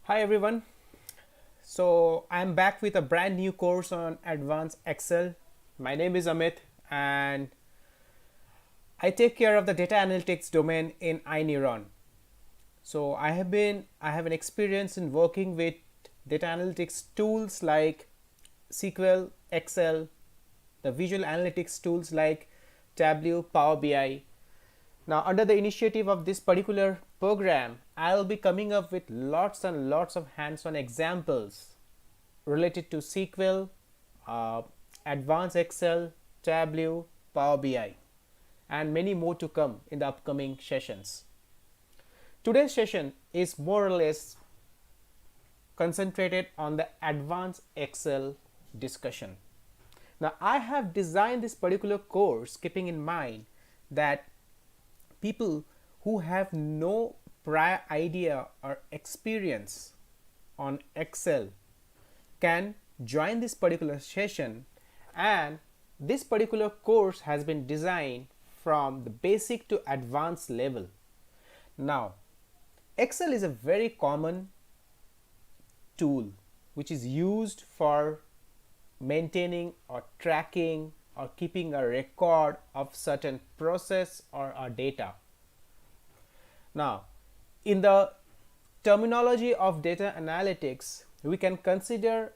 Hi everyone. So I'm back with a brand new course on advanced Excel. My name is Amit and I take care of the data analytics domain in iNeuron. So I have an experience in working with data analytics tools like SQL, Excel, the visual analytics tools like Tableau, Power BI. Now, under the initiative of this particular program, I'll be coming up with lots and lots of hands-on examples related to SQL, uh, Advanced Excel, Tableau, Power BI, and many more to come in the upcoming sessions. Today's session is more or less concentrated on the Advanced Excel discussion. Now, I have designed this particular course keeping in mind that people who have no prior idea or experience on Excel can join this particular session, and this particular course has been designed from the basic to advanced level. Now, Excel is a very common tool which is used for maintaining or tracking or keeping a record of certain process or data. Now, in the terminology of data analytics, we can consider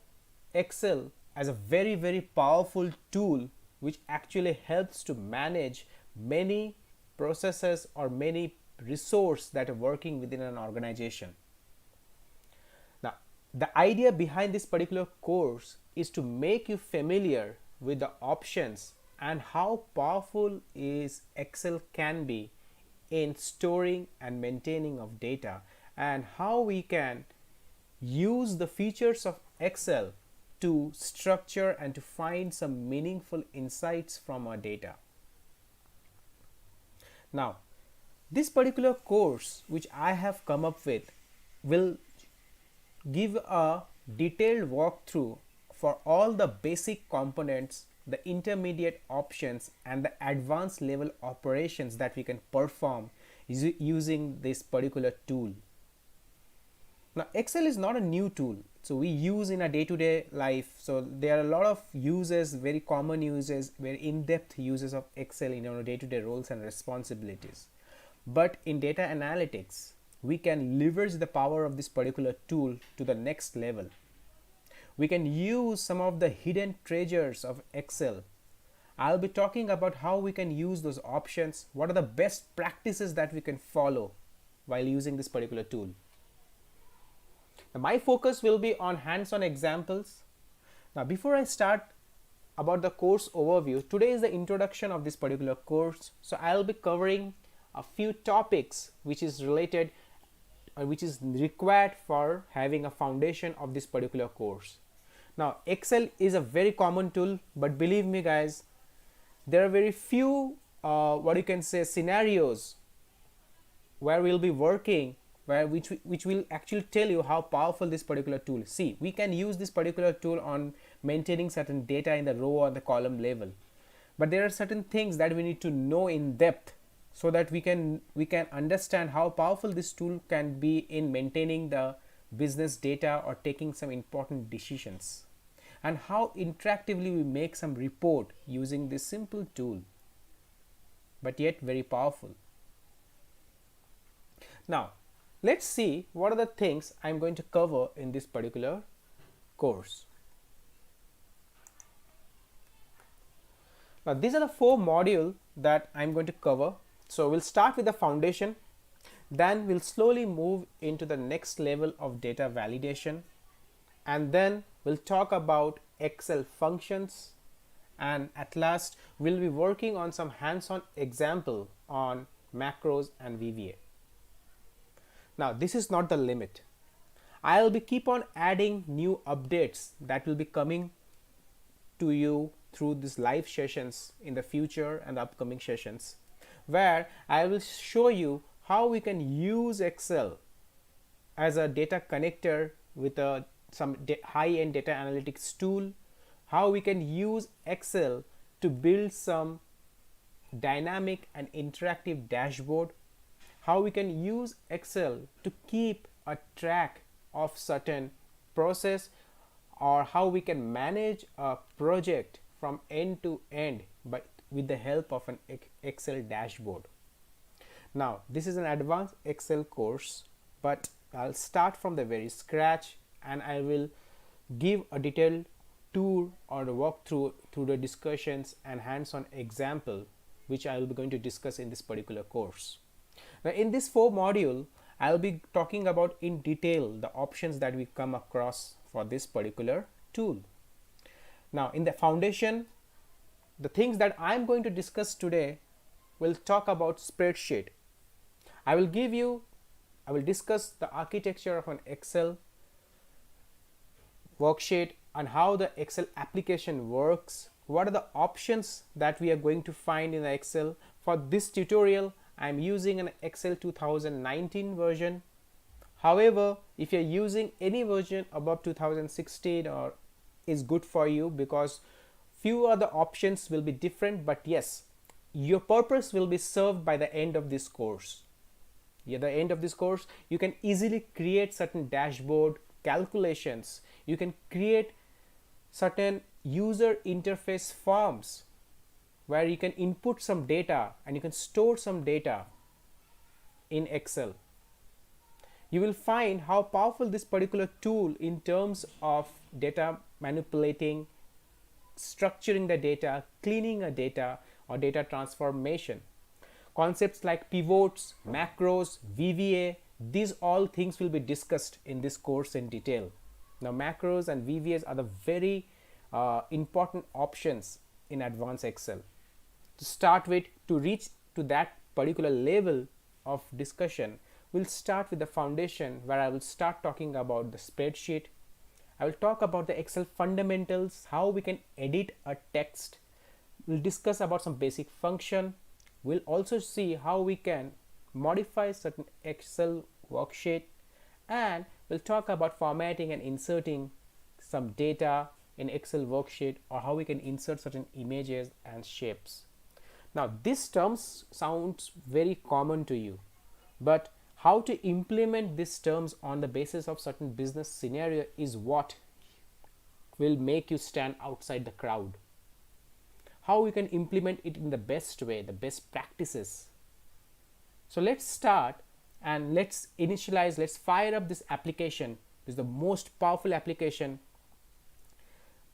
Excel as a very powerful tool which actually helps to manage many processes or many resources that are working within an organization. Now, the idea behind this particular course is to make you familiar with the options and how powerful is Excel can be in storing and maintaining of data, and how we can use the features of Excel to structure and to find some meaningful insights from our data. Now, this particular course which I have come up with will give a detailed walkthrough for all the basic components, the intermediate options, and the advanced level operations that we can perform using this particular tool. Now, Excel is not a new tool, so we use in a day-to-day life. So there are a lot of uses, very common uses, very in-depth uses of Excel in our day-to-day roles and responsibilities. But in data analytics, we can leverage the power of this particular tool to the next level. We can use some of the hidden treasures of Excel. I'll be talking about how we can use those options, what are the best practices that we can follow while using this particular tool. Now, my focus will be on hands-on examples. Now, before I start about the course overview, today is the introduction of this particular course. So I'll be covering a few topics which is related which is required for having a foundation of this particular course. Now, Excel is a very common tool, but believe me guys, there are very few what you can say scenarios where we'll be working which will actually tell you how powerful this particular tool is. See, we can use this particular tool on maintaining certain data in the row or the column level, but there are certain things that we need to know in depth so that we can understand how powerful this tool can be in maintaining the business data or taking some important decisions, and how interactively we make some report using this simple tool, but yet very powerful. Now, let's see what are the things I'm going to cover in this particular course. Now, these are the 4 modules that I'm going to cover. So we'll start with the foundation, then we'll slowly move into the next level of data validation, and then we'll talk about Excel functions, and at last we'll be working on some hands-on example on macros and VBA. Now, this is not the limit. I'll be keep on adding new updates that will be coming to you through these live sessions in the future and the upcoming sessions, where I will show you how we can use Excel as a data connector with some high-end data analytics tool, how we can use Excel to build some dynamic and interactive dashboard, how we can use Excel to keep a track of certain process, or how we can manage a project from end to end with the help of an Excel dashboard. Now this is an advanced Excel course, but I'll start from the very scratch, and I will give a detailed tour or a walkthrough through the discussions and hands-on example which I will be going to discuss in this particular course. Now in this 4 module, I'll be talking about in detail the options that we come across for this particular tool. Now in the foundation, the things that I'm going to discuss today will talk about spreadsheet. I will discuss the architecture of an Excel worksheet and how the Excel application works. What are the options that we are going to find in the Excel? For this tutorial, I'm using an Excel 2019 version. However, if you're using any version above 2016 or is good for you, because few other options will be different, but yes, your purpose will be served by the end of this course. At the end of this course, you can easily create certain dashboard calculations. You can create certain user interface forms where you can input some data and you can store some data in Excel. You will find how powerful this particular tool in terms of data manipulating, structuring the data, cleaning a data, or data transformation. Concepts like pivots, macros, VBA, these all things will be discussed in this course in detail. Now macros and VBAs are the very important options in advanced Excel. To start with, to reach to that particular level of discussion, we'll start with the foundation, where I will start talking about the spreadsheet. I will talk about the Excel fundamentals, how we can edit a text. We'll discuss about some basic function. We'll also see how we can modify certain Excel worksheet, and we'll talk about formatting and inserting some data in Excel worksheet, or how we can insert certain images and shapes. Now these terms sounds very common to you, but how to implement these terms on the basis of certain business scenario is what will make you stand outside the crowd. How we can implement it in the best way, the best practices. So let's start and let's initialize, let's fire up this application. This is the most powerful application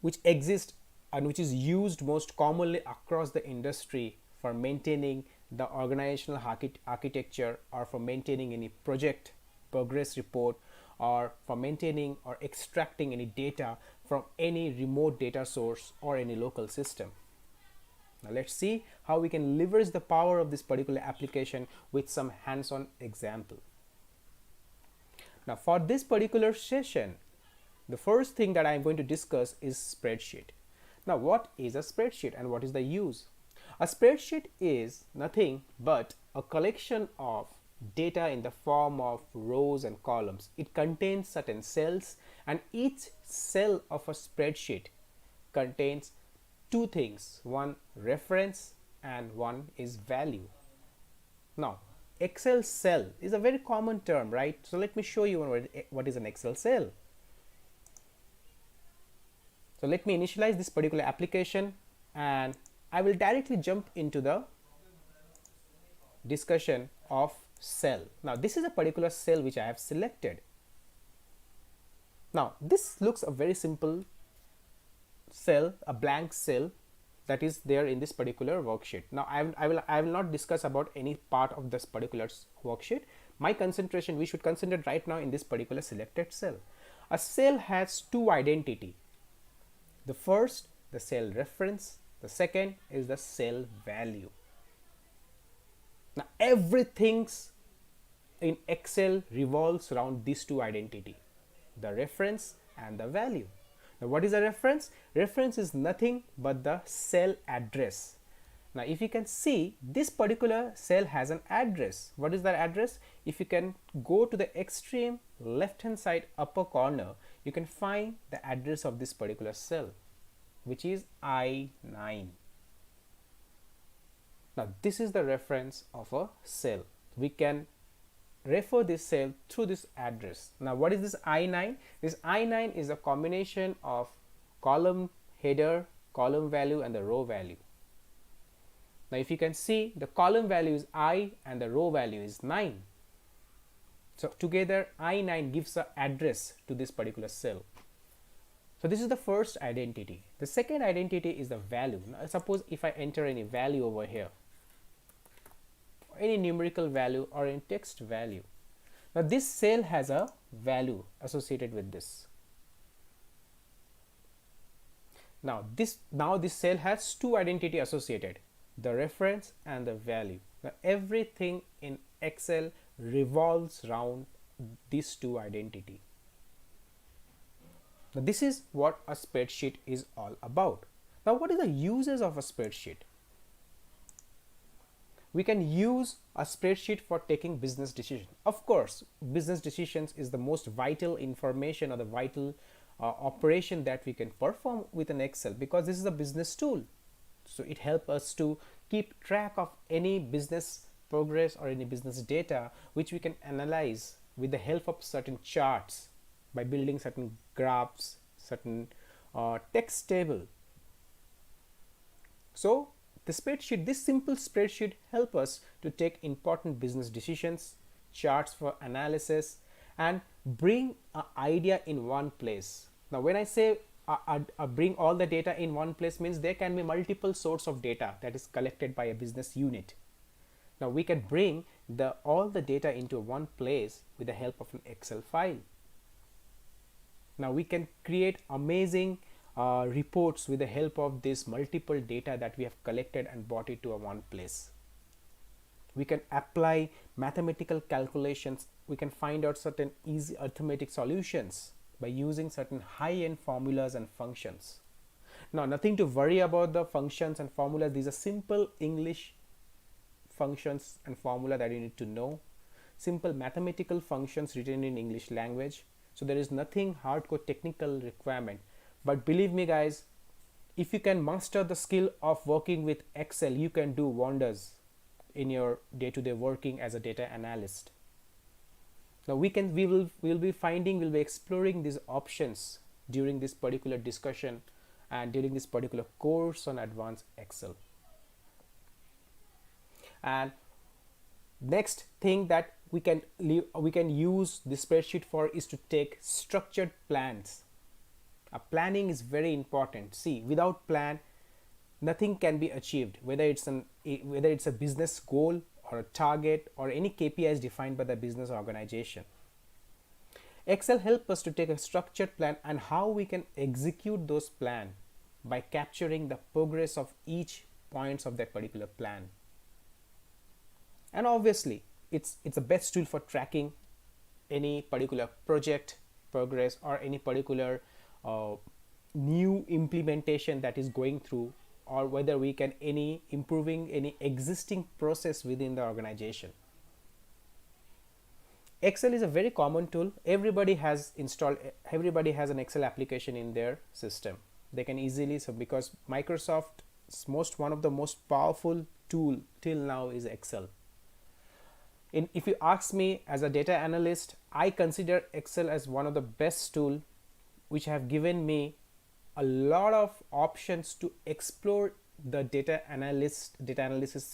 which exists and which is used most commonly across the industry for maintaining the organizational architecture, or for maintaining any project progress report, or for maintaining or extracting any data from any remote data source or any local system. Now let's see how we can leverage the power of this particular application with some hands-on example. Now for this particular session, the first thing that I'm going to discuss is spreadsheet. Now what is a spreadsheet and what is the use? A spreadsheet is nothing but a collection of data in the form of rows and columns. It contains certain cells, and each cell of a spreadsheet contains two things: one reference and one is value. Now Excel cell is a very common term, right? So let me show you what is an Excel cell. So let me initialize this particular application, and I will directly jump into the discussion of cell. Now this is a particular cell which I have selected. Now this looks a very simple cell, a blank cell that is there in this particular worksheet. Now I will not discuss about any part of this particular worksheet. My concentration, we should concentrate right now in this particular selected cell. A cell has two identity. The first, the cell reference. The second is the cell value. Now everything in Excel revolves around these two identity, the reference and the value. Now what is a reference? Reference is nothing but the cell address. Now if you can see, this particular cell has an address. What is that address? If you can go to the extreme left hand side upper corner, you can find the address of this particular cell, which is I9. Now this is the reference of a cell. We can refer this cell through this address. Now what is this I9? This I9 is a combination of column header, column value and the row value. Now if you can see, the column value is I and the row value is 9. So together I9 gives an address to this particular cell. So this is the first identity. The second identity is the value. Now suppose if I enter any value over here, any numerical value or any text value. Now this cell has a value associated with this. Now this cell has two identity associated, the reference and the value. Now everything in Excel revolves around these two identity. Now this is what a spreadsheet is all about. Now what is the uses of a spreadsheet? We can use a spreadsheet for taking business decisions. Of course, business decisions is the most vital information or the vital operation that we can perform with an Excel, because this is a business tool. So it helps us to keep track of any business progress or any business data, which we can analyze with the help of certain charts by building certain graphs, certain text table. So the spreadsheet, this simple spreadsheet help us to take important business decisions, charts for analysis, and bring an idea in one place. Now when I say bring all the data in one place, means there can be multiple sources of data that is collected by a business unit. Now we can bring all the data into one place with the help of an Excel file. Now we can create amazing reports with the help of this multiple data that we have collected and brought it to a one place. We can apply mathematical calculations. We can find out certain easy arithmetic solutions by using certain high-end formulas and functions. Now nothing to worry about the functions and formulas. These are simple English functions and formula that you need to know. Simple mathematical functions written in English language. So there is nothing hardcore technical requirement. But believe me guys, if you can master the skill of working with Excel, you can do wonders in your day-to-day working as a data analyst. Now we'll be exploring these options during this particular discussion and during this particular course on advanced Excel. And next thing that we can use the spreadsheet for is to take structured plans. Planning is very important. See, without plan, nothing can be achieved, whether it's a business goal or a target or any KPIs defined by the business organization. Excel helps us to take a structured plan and how we can execute those plans by capturing the progress of each points of that particular plan. And obviously, it's the best tool for tracking any particular project progress or any particular new implementation that is going through, or whether we can improving any existing process within the organization. Excel is a very common tool. Everybody has an Excel application in their system. They can easily, because Microsoft's one of the most powerful tool till now is Excel. If you ask me as a data analyst, I consider Excel as one of the best tool which have given me a lot of options to explore the data analytics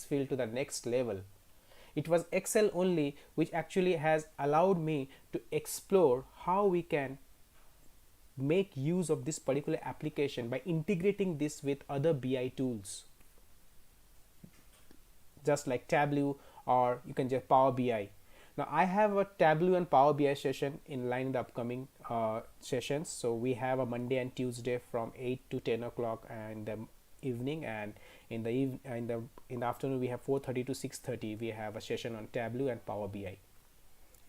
field to the next level. It was Excel only which actually has allowed me to explore how we can make use of this particular application by integrating this with other BI tools, just like Tableau, or you can just Power BI. Now I have a Tableau and Power BI session in line in the upcoming sessions. So we have a Monday and Tuesday from 8 to 10 o'clock in the evening, and in the afternoon we have 4:30 to 6:30. We have a session on Tableau and Power BI.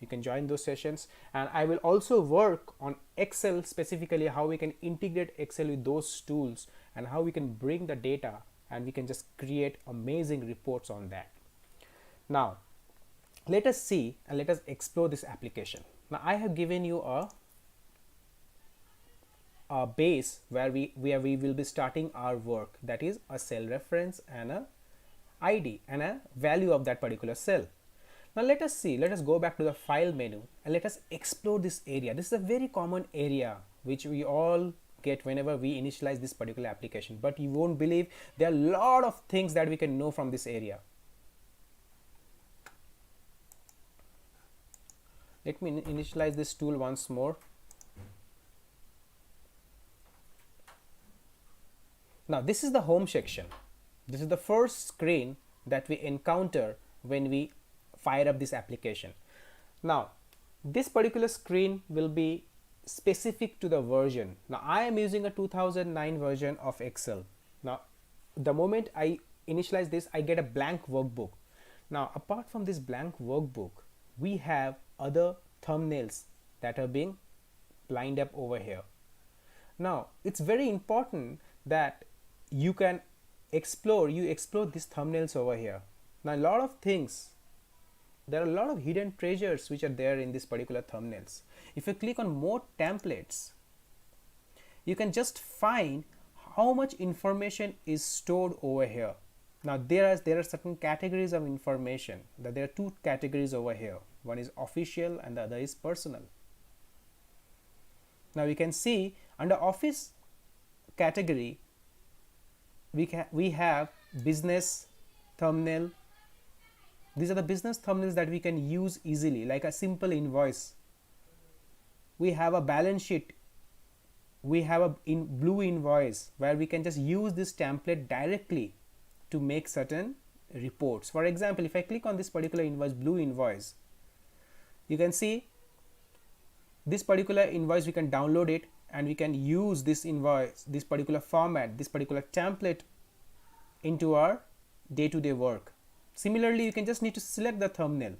You can join those sessions, and I will also work on Excel, specifically how we can integrate Excel with those tools and how we can bring the data and we can just create amazing reports on that. Now let us see and let us explore this application. Now I have given you a base where we will be starting our work, that is a cell reference and a ID and a value of that particular cell. Now let us see, let us go back to the file menu and let us explore this area. This is a very common area which we all get whenever we initialize this particular application, but you won't believe there are a lot of things that we can know from this area. Let me initialize this tool once more. Now this is the home section. This is the first screen that we encounter when we fire up this application. Now this particular screen will be specific to the version. Now I am using a 2009 version of Excel. Now the moment I initialize this, I get a blank workbook. Now apart from this blank workbook, we have other thumbnails that are being lined up over here. Now it's very important that you can explore these thumbnails over here. Now a lot of things, there are a lot of hidden treasures which are there in this particular thumbnails. If you click on more templates, you can just find how much information is stored over here. Now there are certain categories of information. There are two categories over here. One is official and the other is personal. Now we can see under office category, we have business thumbnail. These are the business thumbnails that we can use easily, like a simple invoice. We have a balance sheet. We have a blue invoice where we can just use this template directly to make certain reports. For example, if I click on this particular invoice, blue invoice, you can see this particular invoice, we can download it and we can use this invoice, this particular format, this particular template into our day-to-day work. Similarly, you can just need to select the thumbnail.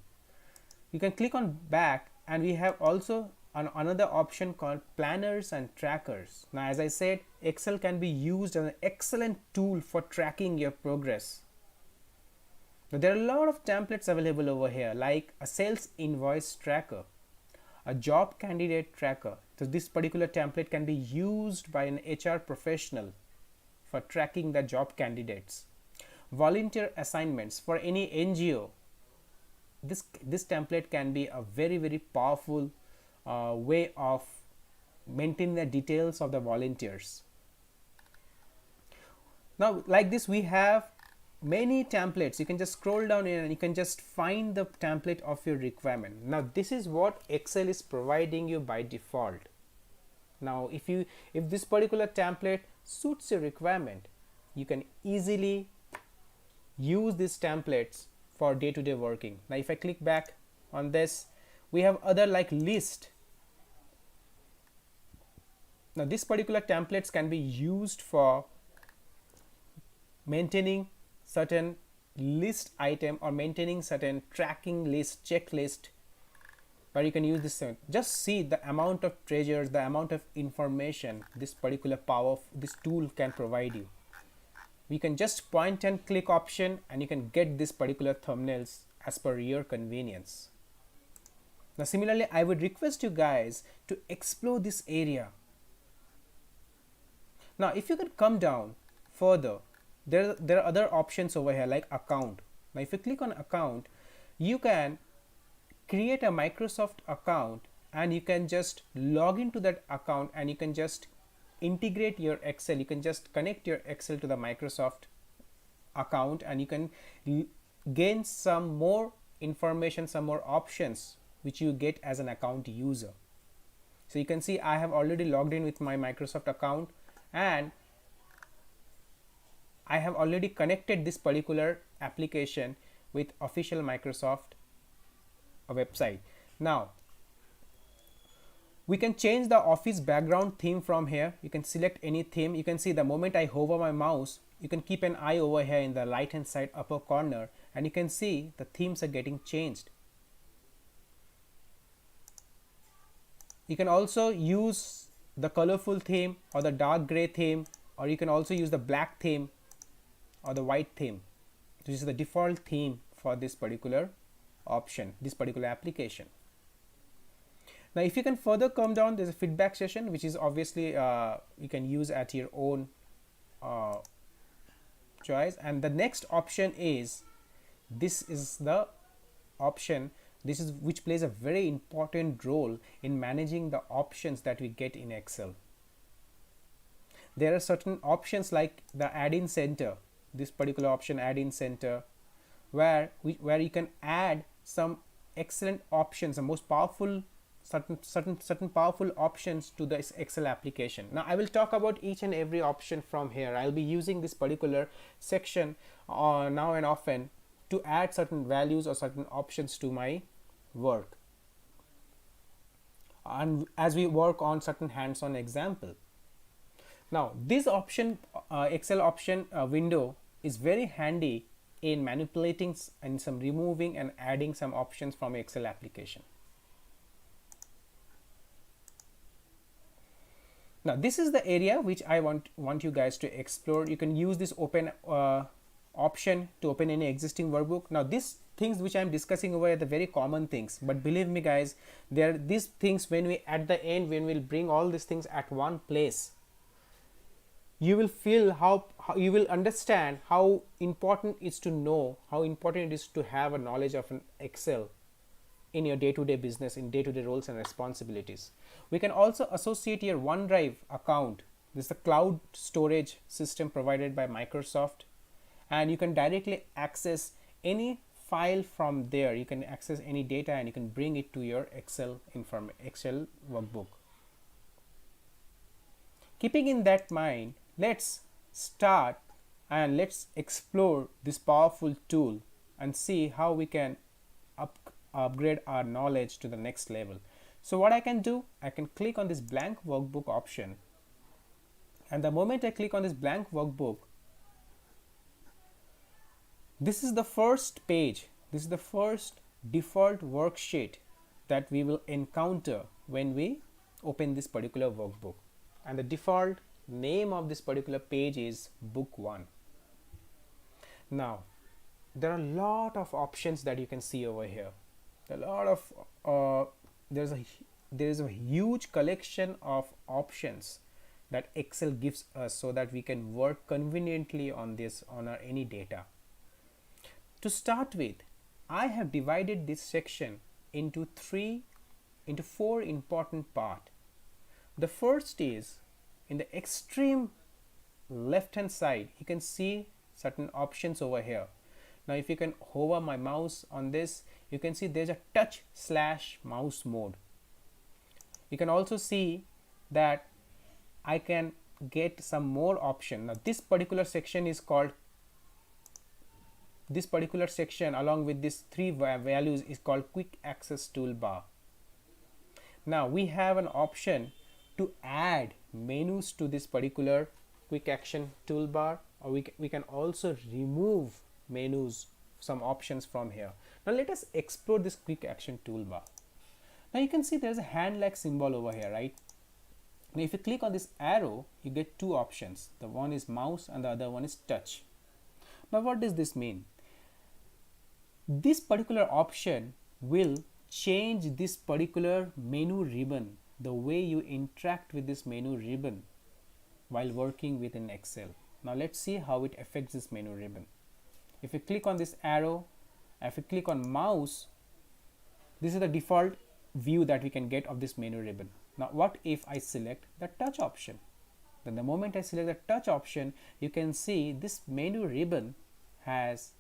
You can click on back and we have also another option called planners and trackers. Now as I said, Excel can be used as an excellent tool for tracking your progress. Now there are a lot of templates available over here, like a sales invoice tracker, a job candidate tracker. So this particular template can be used by an HR professional for tracking the job candidates. Volunteer assignments for any NGO. This template can be a very powerful way of maintaining the details of the volunteers. Now like this, we have many templates. You can just scroll down here and you can just find the template of your requirement. Now this is what Excel is providing you by default. Now if this particular template suits your requirement, you can easily use these templates for day-to-day working. Now if I click back on this, we have other like list. Now this particular templates can be used for maintaining certain list item or maintaining certain tracking list, checklist, where you can use this. Just see the amount of treasures, the amount of information this particular this tool can provide you. We can just point and click option and you can get this particular thumbnails as per your convenience. Now similarly, I would request you guys to explore this area. Now if you can come down further, there are other options over here like account. Now if you click on account, you can create a Microsoft account and you can just log into that account and you can just integrate your Excel. You can just connect your Excel to the Microsoft account and you can gain some more information, some more options which you get as an account user. So you can see I have already logged in with my Microsoft account and I have already connected this particular application with official Microsoft website. Now we can change the office background theme from here. You can select any theme. You can see the moment I hover my mouse, you can keep an eye over here in the right hand side upper corner and you can see the themes are getting changed. You can also use the colorful theme or the dark gray theme, or you can also use the black theme or the white theme. This is the default theme for this particular option, this particular application. Now if you can further come down, there's a feedback session which is obviously you can use at your own choice, and the next option is, this is the option, this is which plays a very important role in managing the options that we get in Excel. There are certain options like the add-in center, this particular option add-in center, where you can add some excellent options, the most powerful certain powerful options to this Excel application. Now I will talk about each and every option from here. I'll be using this particular section now and often to add certain values or certain options to my work, and as we work on certain hands-on example. Now this option Excel option window is very handy in manipulating and some removing and adding some options from Excel application. Now this is the area which I want you guys to explore. You can use this open option to open any existing workbook. Now these things which I'm discussing over are the very common things, but believe me guys, there are these things when we at the end, when we'll bring all these things at one place, you will feel how you will understand how important it is to know, how important it is to have a knowledge of an Excel in your day-to-day business, in day-to-day roles and responsibilities. We can also associate your OneDrive account. This is the cloud storage system provided by Microsoft, and you can directly access any file from there. You can access any data and you can bring it to your Excel workbook. Keeping in that mind, let's start and let's explore this powerful tool and see how we can upgrade our knowledge to the next level. So what I can do, I can click on this blank workbook option, and the moment I click on this blank workbook, this is the first page, this is the first default worksheet that we will encounter when we open this particular workbook, and the default name of this particular page is book 1. Now there are a lot of options that you can see over here. A lot of there is a huge collection of options that Excel gives us so that we can work conveniently on this on our any data. To start with, I have divided this section into four important parts. The first is in the extreme left hand side, you can see certain options over here. Now if you can hover my mouse on this, you can see there's a touch/mouse mode. You can also see that I can get some more option. Now this particular section is called, this particular section along with these three values is called quick access toolbar. Now we have an option to add menus to this particular quick action toolbar, or we can also remove menus, some options from here. Now let us explore this quick action toolbar. Now you can see there's a hand like symbol over here, right? Now if you click on this arrow, you get two options. The one is mouse and the other one is touch. Now what does this mean? This particular option will change this particular menu ribbon, the way you interact with this menu ribbon while working within Excel. Now let's see how it affects this menu ribbon. If you click on this arrow, if you click on mouse, this is the default view that we can get of this menu ribbon. Now what if I select the touch option? Then the moment I select the touch option, you can see this menu ribbon has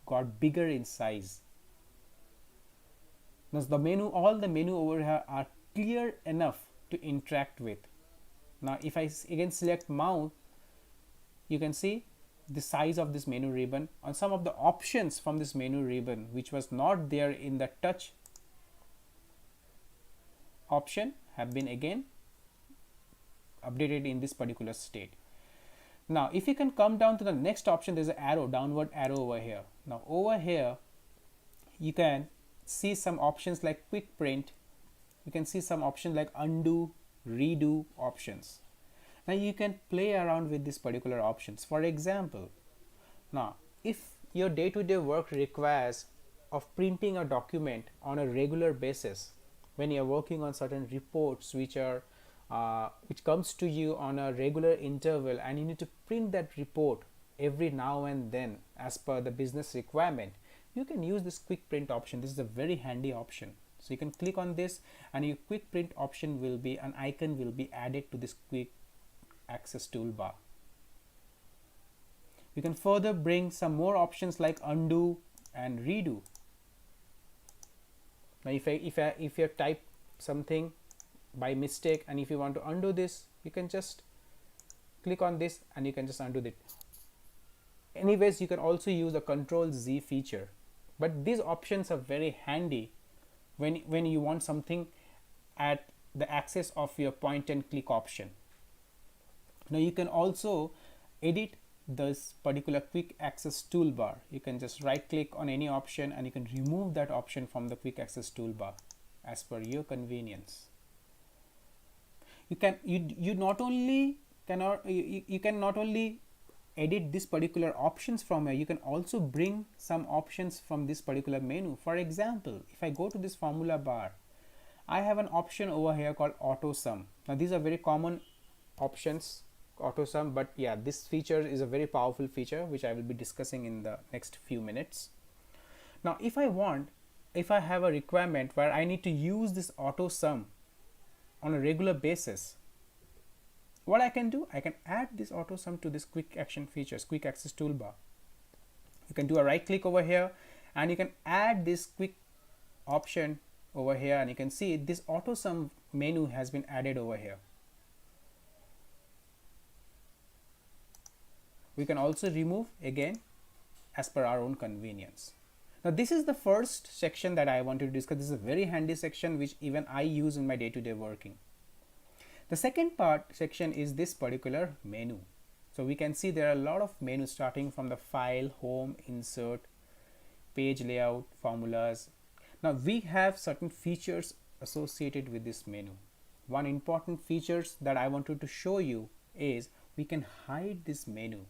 got bigger in size. Now all the menu over here are clear enough to interact with. Now if I again select mouse, you can see the size of this menu ribbon on some of the options from this menu ribbon which was not there in the touch option have been again updated in this particular state. Now if you can come down to the next option, there's an arrow, downward arrow over here. Now over here you can see some options like quick print, you can see some options like undo, redo options. Now you can play around with these particular options. For example, now if your day-to-day work requires of printing a document on a regular basis, when you're working on certain reports which comes to you on a regular interval, and you need to print that report every now and then as per the business requirement, you can use this quick print option. This is a very handy option. So you can click on this and your quick print option will be, an icon will be added to this quick access toolbar. You can further bring some more options like undo and redo. Now if you type something by mistake and if you want to undo this, you can just click on this and you can just undo it. Anyways, you can also use a Control Z feature, but these options are very handy when you want something at the access of your point and click option. Now you can also edit this particular quick access toolbar. You can just right click on any option and you can remove that option from the quick access toolbar as per your convenience. You can not only edit this particular options from here, you can also bring some options from this particular menu. For example, if I go to this formula bar, I have an option over here called auto sum. Now these are very common options, auto sum, but yeah, this feature is a very powerful feature which I will be discussing in the next few minutes. Now if I have a requirement where I need to use this auto sum on a regular basis, what I can do, I can add this auto sum to this quick action features, quick access toolbar. You can do a right click over here and you can add this quick option over here, and you can see this auto sum menu has been added over here. We can also remove again as per our own convenience. Now this is the first section that I wanted to discuss. This is a very handy section which even I use in my day-to-day working. The second section is this particular menu. So we can see there are a lot of menus starting from the file, home, insert, page layout, formulas. Now we have certain features associated with this menu. One important features that I wanted to show you is we can hide this menu.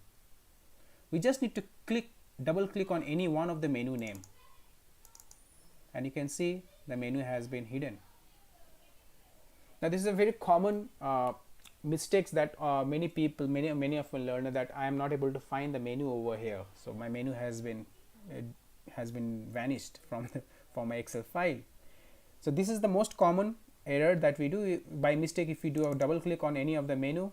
We just need to double click on any one of the menu name and you can see the menu has been hidden. Now this is a very common mistakes that many of my learner, that I am not able to find the menu over here. So my menu has been vanished from my Excel file. So this is the most common error that we do by mistake. If we do a double click on any of the menu,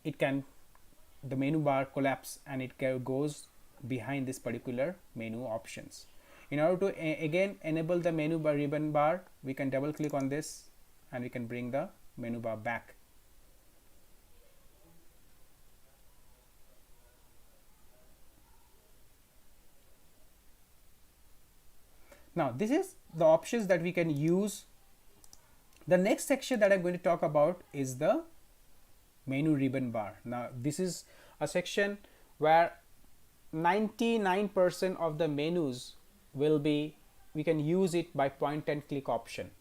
the menu bar collapse and it goes behind this particular menu options. In order to again enable the menu bar ribbon bar, we can double click on this and we can bring the menu bar back. Now this is the options that we can use. The next section that I'm going to talk about is the menu ribbon bar. Now this is a section where 99% of the menus we can use it by point and click option.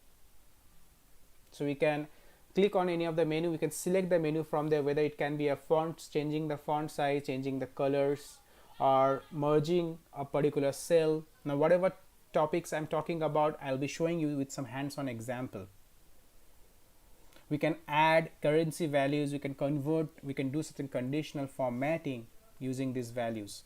So we can click on any of the menu, we can select the menu from there, whether it can be a font, changing the font size, changing the colors, or merging a particular cell. Now whatever topics I'm talking about, I'll be showing you with some hands-on example. We can add currency values, we can convert, we can do certain conditional formatting using these values.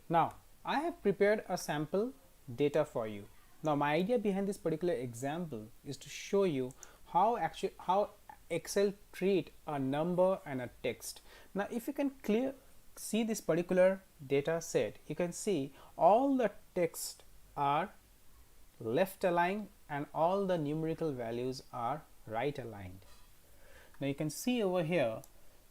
Now I have prepared a sample data for you. Now my idea behind this particular example is to show you how Excel treat a number and a text. Now if you can see this particular data set, you can see all the text are left aligned and all the numerical values are right aligned. Now you can see over here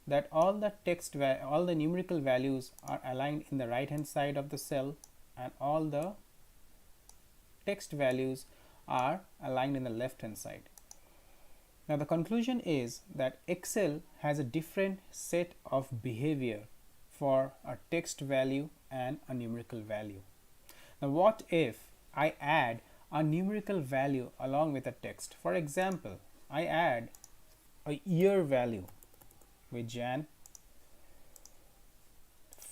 that all the numerical values are aligned in the right hand side of the cell and all the text values are aligned in the left hand side. Now the conclusion is that Excel has a different set of behavior for a text value and a numerical value. Now what if I add a numerical value along with a text? For example, I add a year value with Jan,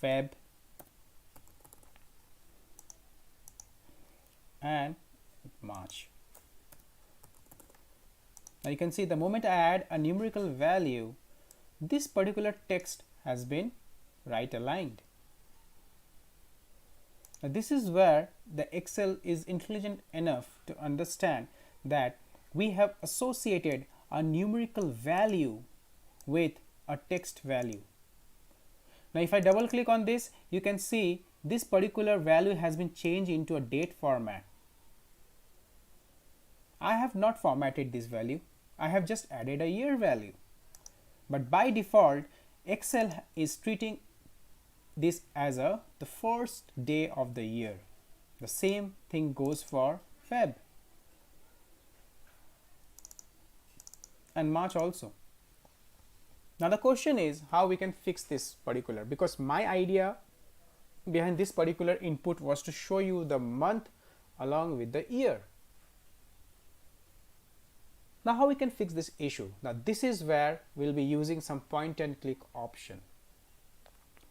Feb, and March. Now you can see the moment I add a numerical value, this particular text has been right aligned. Now this is where the Excel is intelligent enough to understand that we have associated a numerical value with a text value. Now if I double click on this, you can see this particular value has been changed into a date format. I have not formatted this value, I have just added a year value. But by default, Excel is treating this as the first day of the year. The same thing goes for Feb and March also. Now the question is how we can fix this particular, because my idea behind this particular input was to show you the month along with the year. Now how we can fix this issue? Now this is where we'll be using some point and click option.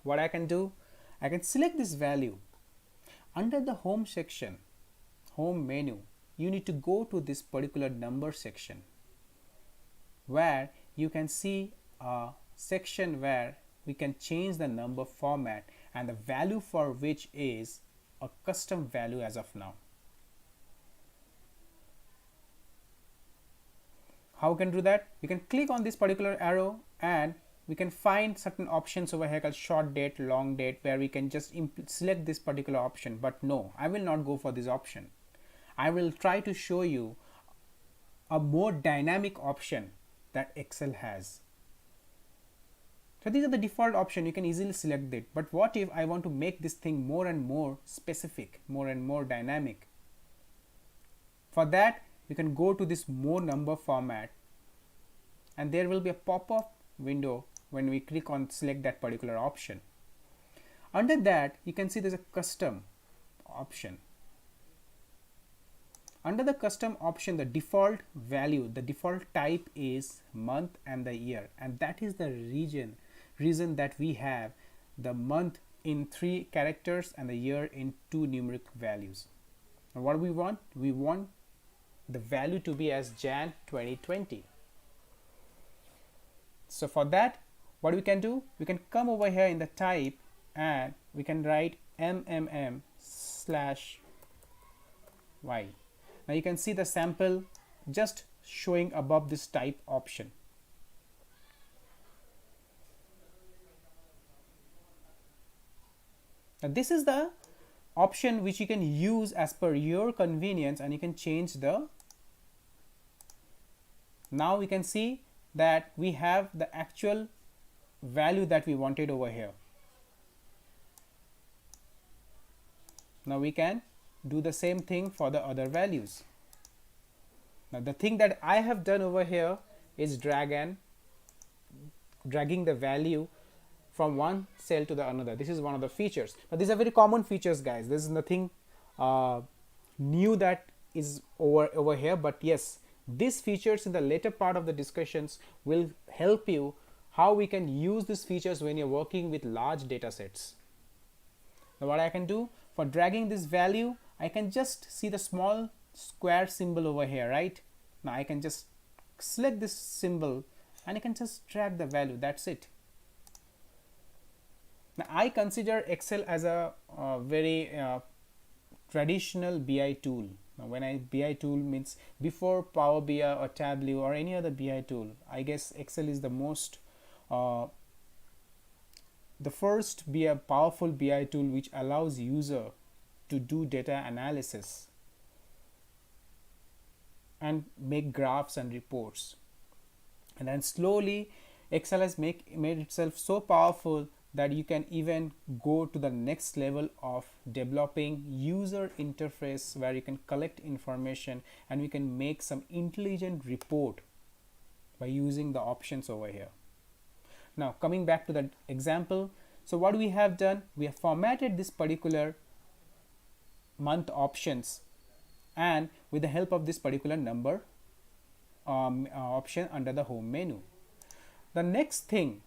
What I can do, I can select this value. Under the home section, home menu, you need to go to this particular number section where you can see a section where we can change the number format, and the value for which is a custom value as of now. How we can do that? We can click on this particular arrow and we can find certain options over here called short date, long date, where we can just select this particular option. But no, I will not go for this option. I will try to show you a more dynamic option that Excel has. So these are the default option, you can easily select it. But what if I want to make this thing more and more specific, more and more dynamic? For that, you can go to this more number format and there will be a pop-up window when we click on select that particular option. Under that, you can see there's a custom option. Under the custom option, the default value, the default type is month and the year, and that is the reason that we have the month in 3 characters and the year in 2 numeric values. And what we want the value to be as Jan 2020. So for that, what we can do, we can come over here in the type and we can write MMM/Y. Now you can see the sample just showing above this type option. Now this is the option which you can use as per your convenience, and you can change the. Now we can see that we have the actual value that we wanted over here. Now we can do the same thing for the other values. Now the thing that I have done over here is dragging the value from one cell to the another. This is one of the features. But these are very common features, guys. This is nothing new that is over here. But yes, these features in the later part of the discussions will help you how we can use these features when you're working with large data sets. Now what I can do for dragging this value, I can just see the small square symbol over here, right? Now I can just select this symbol and I can just drag the value. That's it. Now I consider Excel as a very traditional BI tool. Now when BI tool means before Power BI or Tableau or any other BI tool, I guess Excel is the most the first powerful BI tool which allows user to do data analysis and make graphs and reports. And then slowly Excel has made itself so powerful that you can even go to the next level of developing user interface where you can collect information and we can make some intelligent report by using the options over here. Now coming back to that example, So what we have done, we have formatted this particular month options and with the help of this particular number option under the home menu. The next thing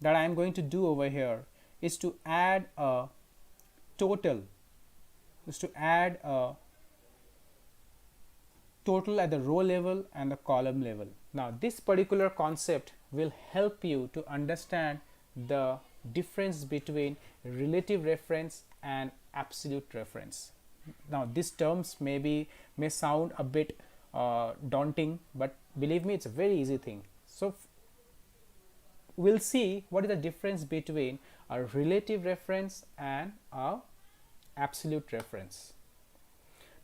that I am going to do over here is to add a total, at the row level and the column level. Now this particular concept will help you to understand the difference between relative reference and absolute reference. Now these terms may sound a bit daunting, but believe me, it's a very easy thing. So we'll see what is the difference between a relative reference and a absolute reference.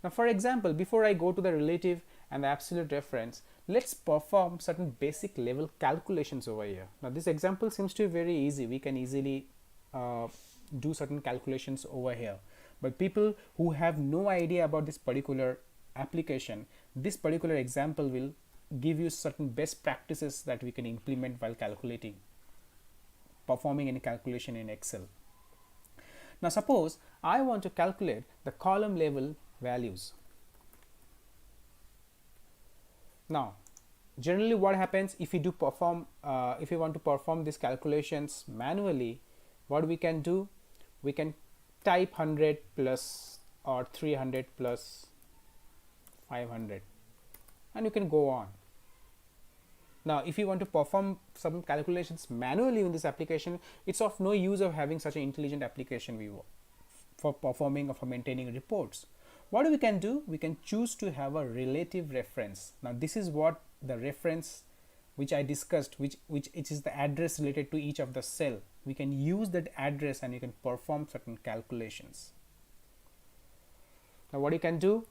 Now for example, before I go to the relative and the absolute reference, let's perform certain basic level calculations over here. Now this example seems to be very easy. We can easily do certain calculations over here, but people who have no idea about this particular application, this particular example will give you certain best practices that we can implement while performing any calculation in Excel. Now suppose I want to calculate the column level values. Now generally what happens if you want to perform these calculations manually, what we can do, we can type 100 plus or 300 plus 500 and you can go on. Now if you want to perform some calculations manually in this application, it's of no use of having such an intelligent application for performing or for maintaining reports. What we can do, we can choose to have a relative reference. Now this is what the reference which I discussed, which it is the address related to each of the cell. We can use that address and you can perform certain calculations. Now what you can do,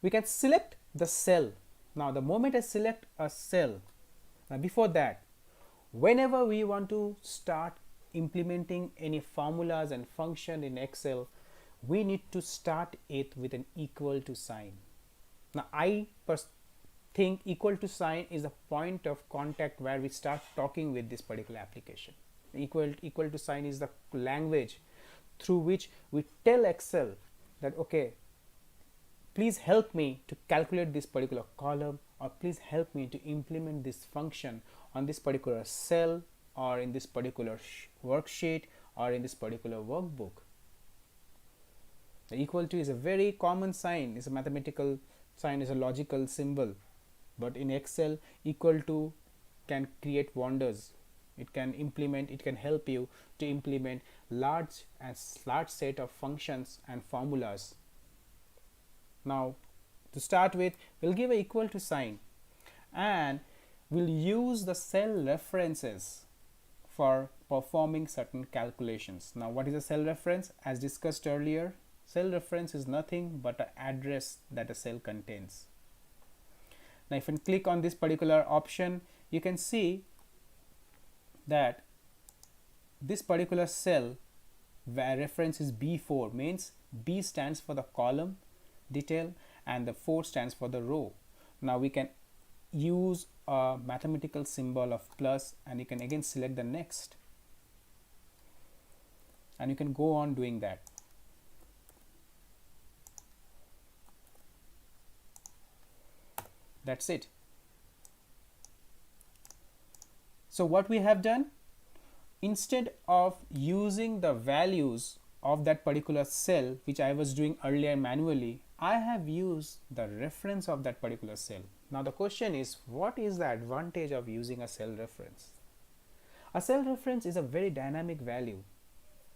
we can select the cell. Now the moment I select a cell, now before that, whenever we want to start implementing any formulas and function in Excel, we need to start it with an equal to sign. Now I think equal to sign is a point of contact where we start talking with this particular application. Equal to sign is the language through which we tell Excel that okay, please help me to calculate this particular column, or please help me to implement this function on this particular cell or in this particular worksheet or in this particular workbook. The equal to is a very common sign, it's a mathematical sign, is a logical symbol, but in Excel equal to can create wonders. It can help you to implement large set of functions and formulas. Now to start with, we'll give an equal to sign and we'll use the cell references for performing certain calculations. Now what is a cell reference? As discussed earlier, cell reference is nothing but an address that a cell contains. Now if you click on this particular option, you can see that this particular cell where reference is B4 means B stands for the column detail and the 4 stands for the row. Now we can use a mathematical symbol of plus and you can again select the next and you can go on doing that. That's it. So what we have done, instead of using the values of that particular cell which I was doing earlier manually, I have used the reference of that particular cell. Now the question is, what is the advantage of using a cell reference? A cell reference is a very dynamic value.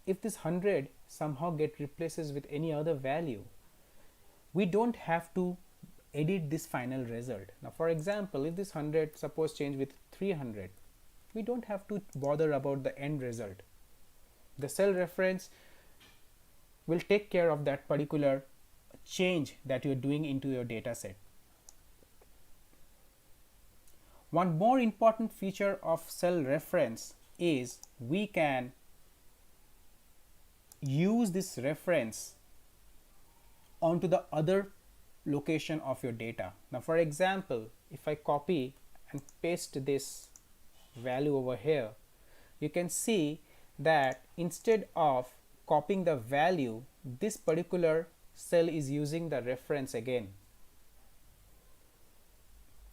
If this 100 somehow get replaces with any other value, we don't have to edit this final result. Now for example, if this 100 suppose change with 300, we don't have to bother about the end result. The cell reference will take care of that particular change that you're doing into your data set. One more important feature of cell reference is we can use this reference onto the other location of your data. Now for example, if I copy and paste this value over here, you can see that instead of copying the value, this particular cell is using the reference again,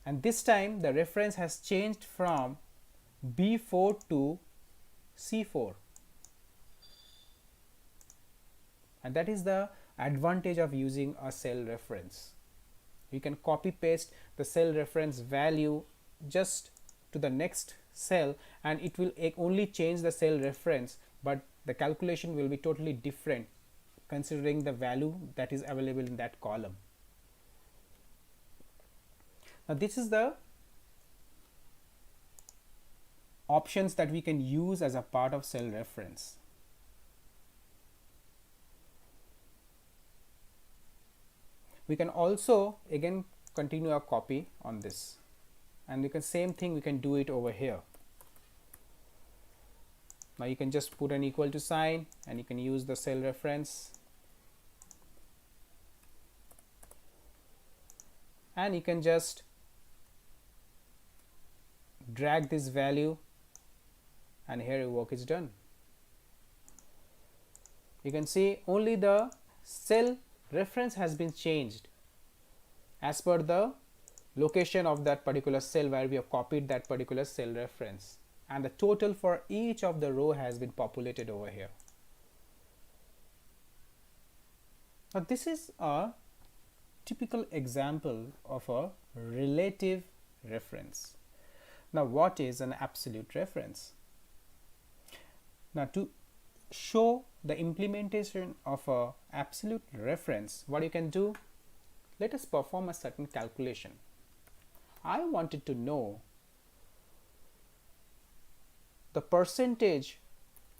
and this time the reference has changed from B4 to C4, and that is the advantage of using a cell reference. You can copy paste the cell reference value just to the next cell, and it will only change the cell reference, but the calculation will be totally different considering the value that is available in that column. Now this is the options that we can use as a part of cell reference. We can also again continue a copy on this, and you can same thing we can do it over here. Now you can just put an equal to sign and you can use the cell reference, and you can just drag this value, and here your work is done. You can see only the cell reference has been changed as per the location of that particular cell where we have copied that particular cell reference, and the total for each of the row has been populated over here. Now this is a typical example of a relative reference. Now what is an absolute reference? Now to show the implementation of a absolute reference, what you can do, let us perform a certain calculation. I wanted to know the percentage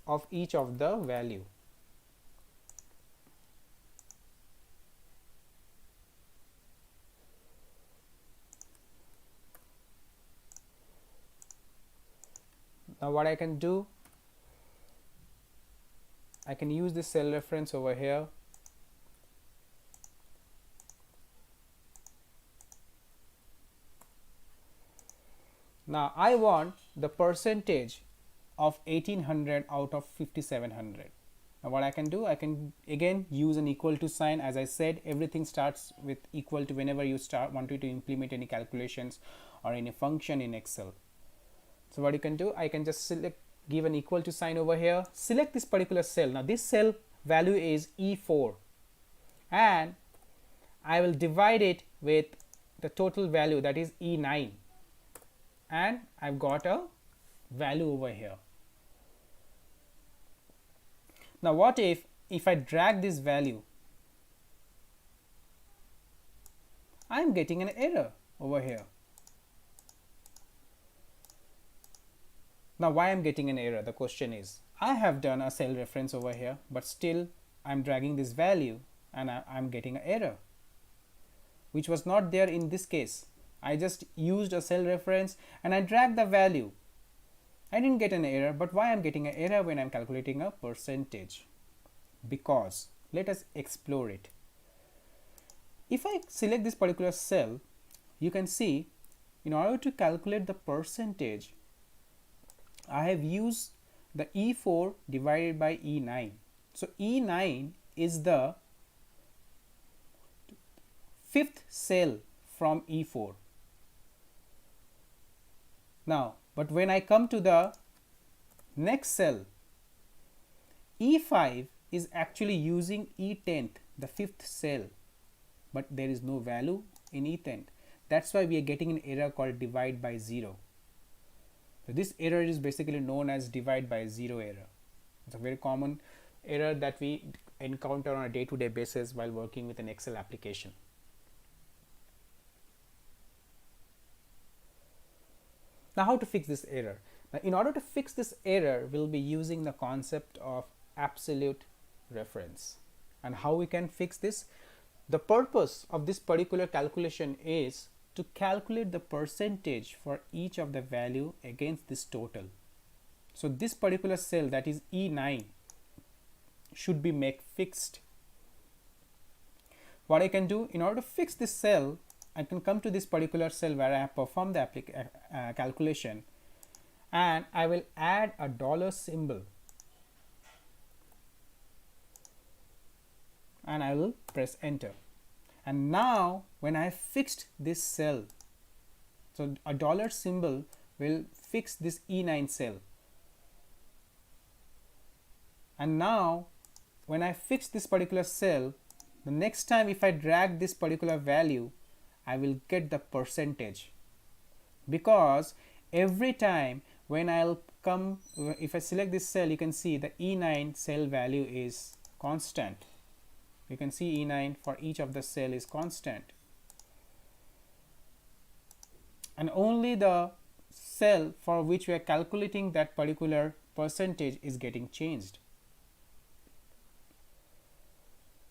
of each of the value. Now what I can do, I can use this cell reference over here, now I want the percentage of 1800 out of 5700. Now what I can do, I can again use an equal to sign. As I said, everything starts with equal to whenever you want to implement any calculations or any function in Excel. So what you can do, I can just select, give an equal to sign over here, select this particular cell. Now this cell value is E4, and I will divide it with the total value, that is E9, and I've got a value over here. Now what if I drag this value, I am getting an error over here. Now why I'm getting an error? The question is, I have done a cell reference over here, but still I'm dragging this value and I'm getting an error, which was not there in this case. I just used a cell reference and I dragged the value. I didn't get an error, but why I'm getting an error when I'm calculating a percentage? Because let us explore it. If I select this particular cell, you can see in order to calculate the percentage, I have used the E4 divided by E9. So E9 is the fifth cell from E4. Now, but when I come to the next cell, E5 is actually using E10th, the fifth cell, but there is no value in E10th. That's why we are getting an error called divide by 0. So this error is basically known as divide by 0 error. It's a very common error that we encounter on a day-to-day basis while working with an Excel application. Now how to fix this error? Now in order to fix this error, we'll be using the concept of absolute reference. And how we can fix this? The purpose of this particular calculation is to calculate the percentage for each of the value against this total. So this particular cell, that is E9, should be make fixed. What I can do, in order to fix this cell, I can come to this particular cell where I have performed the calculation, and I will add a dollar symbol and I will press enter. And now when I fixed this cell, so a dollar symbol will fix this E9 cell. And now when I fix this particular cell, the next time if I drag this particular value, I will get the percentage, because every time when I'll come, if I select this cell, you can see the E9 cell value is constant. You can see E9 for each of the cell is constant, and only the cell for which we are calculating that particular percentage is getting changed.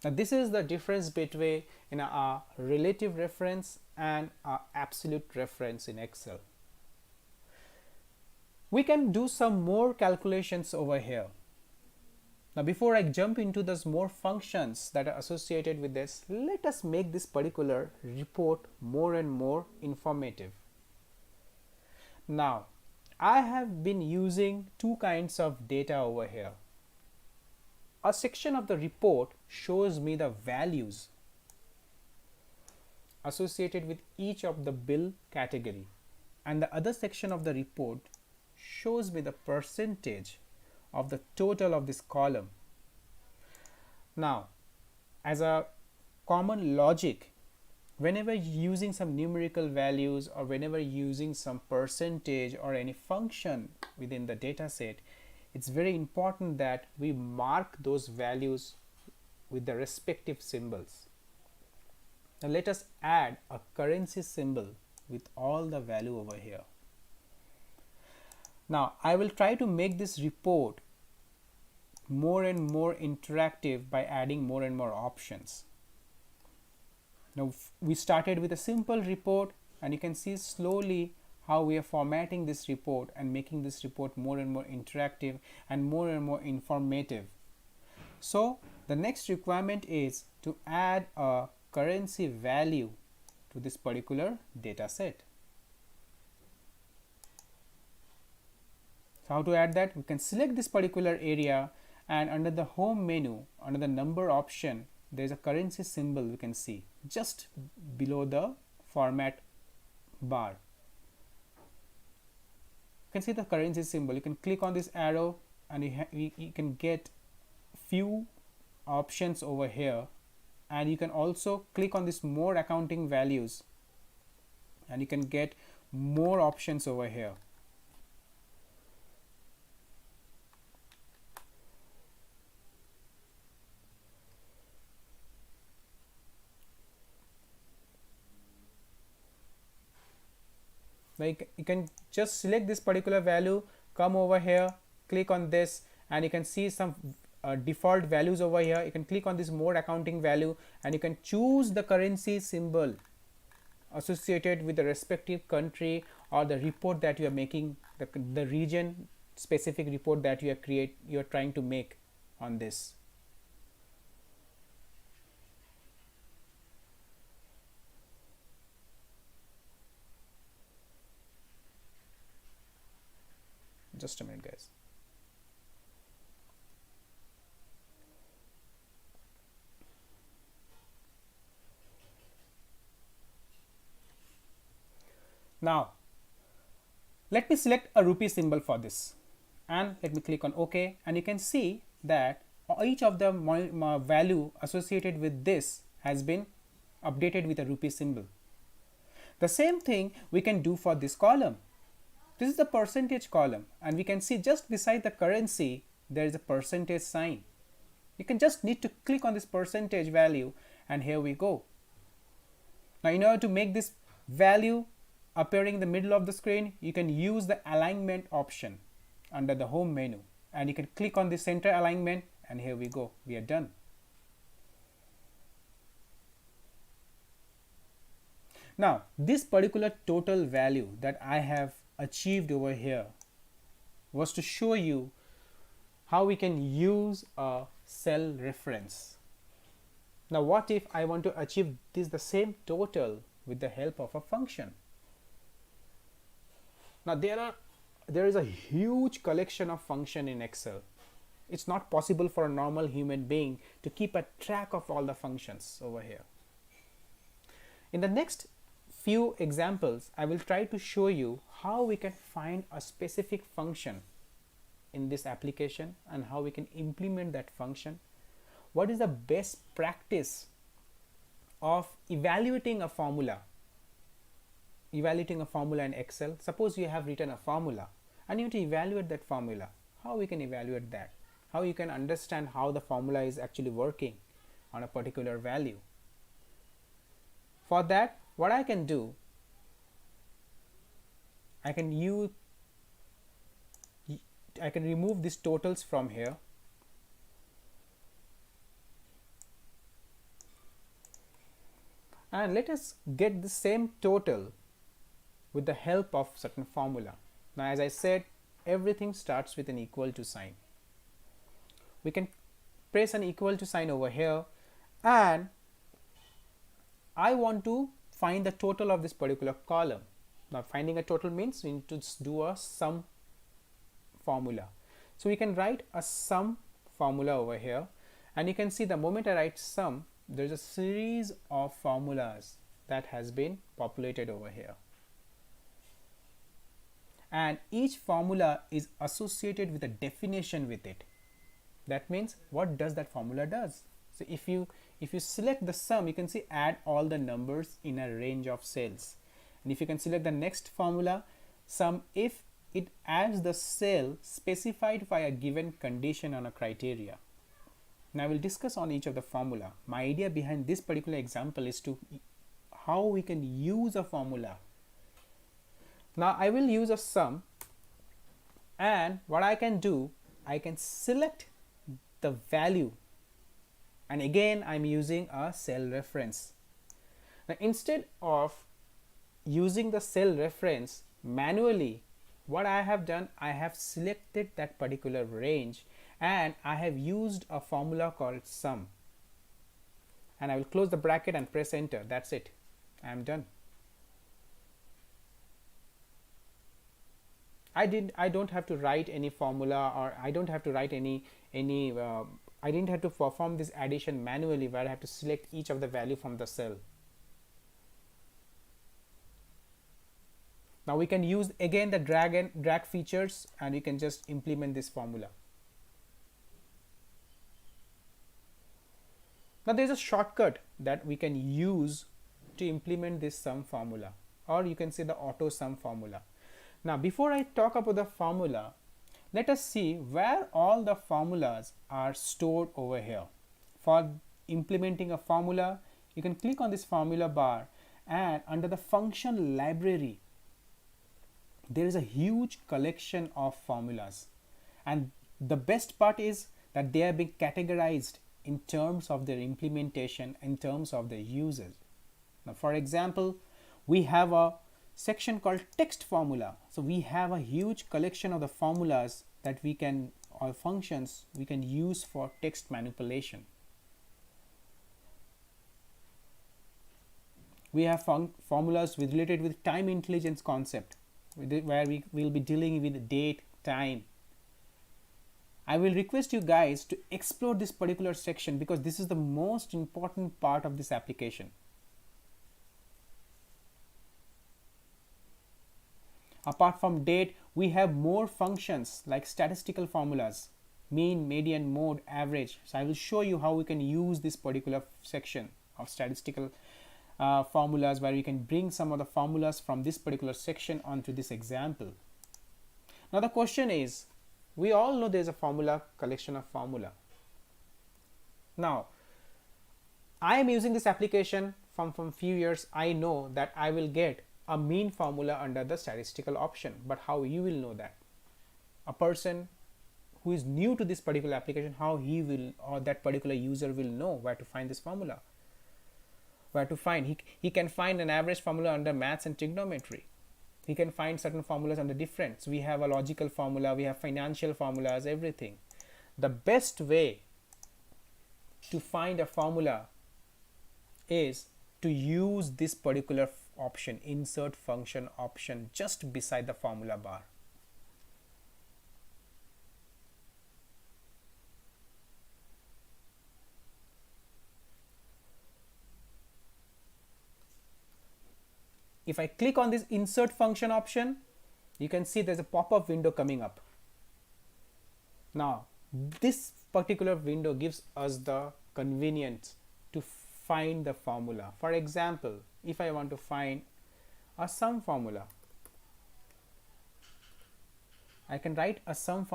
Now this is the difference between a relative reference and a absolute reference in Excel. We can do some more calculations over here. Now before I jump into those more functions that are associated with this, let us make this particular report more and more informative. Now I have been using two kinds of data over here. A section of the report shows me the values associated with each of the bill category, and the other section of the report shows me the percentage of the total of this column. Now as a common logic, whenever using some numerical values or whenever using some percentage or any function within the data set, it's very important that we mark those values with the respective symbols. Now let us add a currency symbol with all the value over here. Now I will try to make this report more and more interactive by adding more and more options. Now we started with a simple report, and you can see slowly how we are formatting this report and making this report more and more interactive and more informative. So the next requirement is to add a currency value to this particular data set. So how to add that? We can select this particular area, and under the home menu, under the number option, there is a currency symbol we can see just below the format bar. You can see the currency symbol. You can click on this arrow and you can get few options over here, and you can also click on this more accounting values and you can get more options over here. Like you can just select this particular value, come over here, click on this, and you can see some default values over here. You can click on this more accounting value and you can choose the currency symbol associated with the respective country or the report that you are making, the region specific report that you are trying to make on this. Just a minute, guys. Now let me select a rupee symbol for this and let me click on OK, and you can see that each of the value associated with this has been updated with a rupee symbol. The same thing we can do for this column. This is the percentage column, and we can see just beside the currency there is a percentage sign. You can just need to click on this percentage value and here we go. Now in order to make this value appearing in the middle of the screen, you can use the alignment option under the home menu and you can click on the center alignment and here we go, we are done. Now this particular total value that I have achieved over here was to show you how we can use a cell reference. Now what if I want to achieve the same total with the help of a function? Now there are there is a huge collection of function in Excel. It's not possible for a normal human being to keep a track of all the functions over here. In the next few examples, I will try to show you how we can find a specific function in this application and how we can implement that function. What is the best practice of evaluating a formula in Excel? Suppose you have written a formula and you need to evaluate that formula. How we can evaluate that? How you can understand how the formula is actually working on a particular value? For that, what I can do, I can remove these totals from here, and let us get the same total with the help of certain formula. Now, as I said, everything starts with an equal to sign. We can press an equal to sign over here, and I want to find the total of this particular column. Now, finding a total means we need to do a sum formula. So we can write a sum formula over here, and you can see the moment I write sum, there is a series of formulas that has been populated over here, and each formula is associated with a definition with it. That means what does that formula does. So if you select the sum, you can see add all the numbers in a range of cells, and if you can select the next formula sum if it adds the cell specified by a given condition on a criteria. Now I will discuss on each of the formula. My idea behind this particular example is to how we can use a formula. Now I will use a sum, and what I can do, I can select the value, and again I'm using a cell reference. Now instead of using the cell reference manually, what I have done, I have selected that particular range and I have used a formula called sum, and I will close the bracket and press enter. That's it, I am done. I don't have to write any formula, or I don't have to write I didn't have to perform this addition manually where I have to select each of the value from the cell. Now we can use again the drag features, and we can just implement this formula. Now there is a shortcut that we can use to implement this sum formula, or you can say the auto sum formula. Now before I talk about the formula, let us see where all the formulas are stored over here. For implementing a formula, you can click on this formula bar, and under the function library there is a huge collection of formulas, and the best part is that they are being categorized in terms of their implementation, in terms of their usage. Now for example, we have a section called text formula. So we have a huge collection of the formulas that we can, or functions we can use for text manipulation. We have formulas related with time intelligence concept, where we will be dealing with date, time. I will request you guys to explore this particular section because this is the most important part of this application. Apart from date, we have more functions like statistical formulas, mean, median, mode, average. So I will show you how we can use this particular section of statistical formulas, where we can bring some of the formulas from this particular section onto this example. Now the question is, we all know there is a formula, collection of formula. Now I am using this application from few years. I know that I will get a mean formula under the statistical option, but how you will know that? A person who is new to this particular application, how he will, or that particular user will know where to find this formula? Where to find? He can find an average formula under maths and trigonometry. He can find certain formulas under difference. We have a logical formula, we have financial formulas, everything. The best way to find a formula is to use this particular option, insert function option, just beside the formula bar. If I click on this insert function option, you can see there's a pop-up window coming up. Now this particular window gives us the convenience to find the formula. For example, if I want to find a sum formula, I can write a sum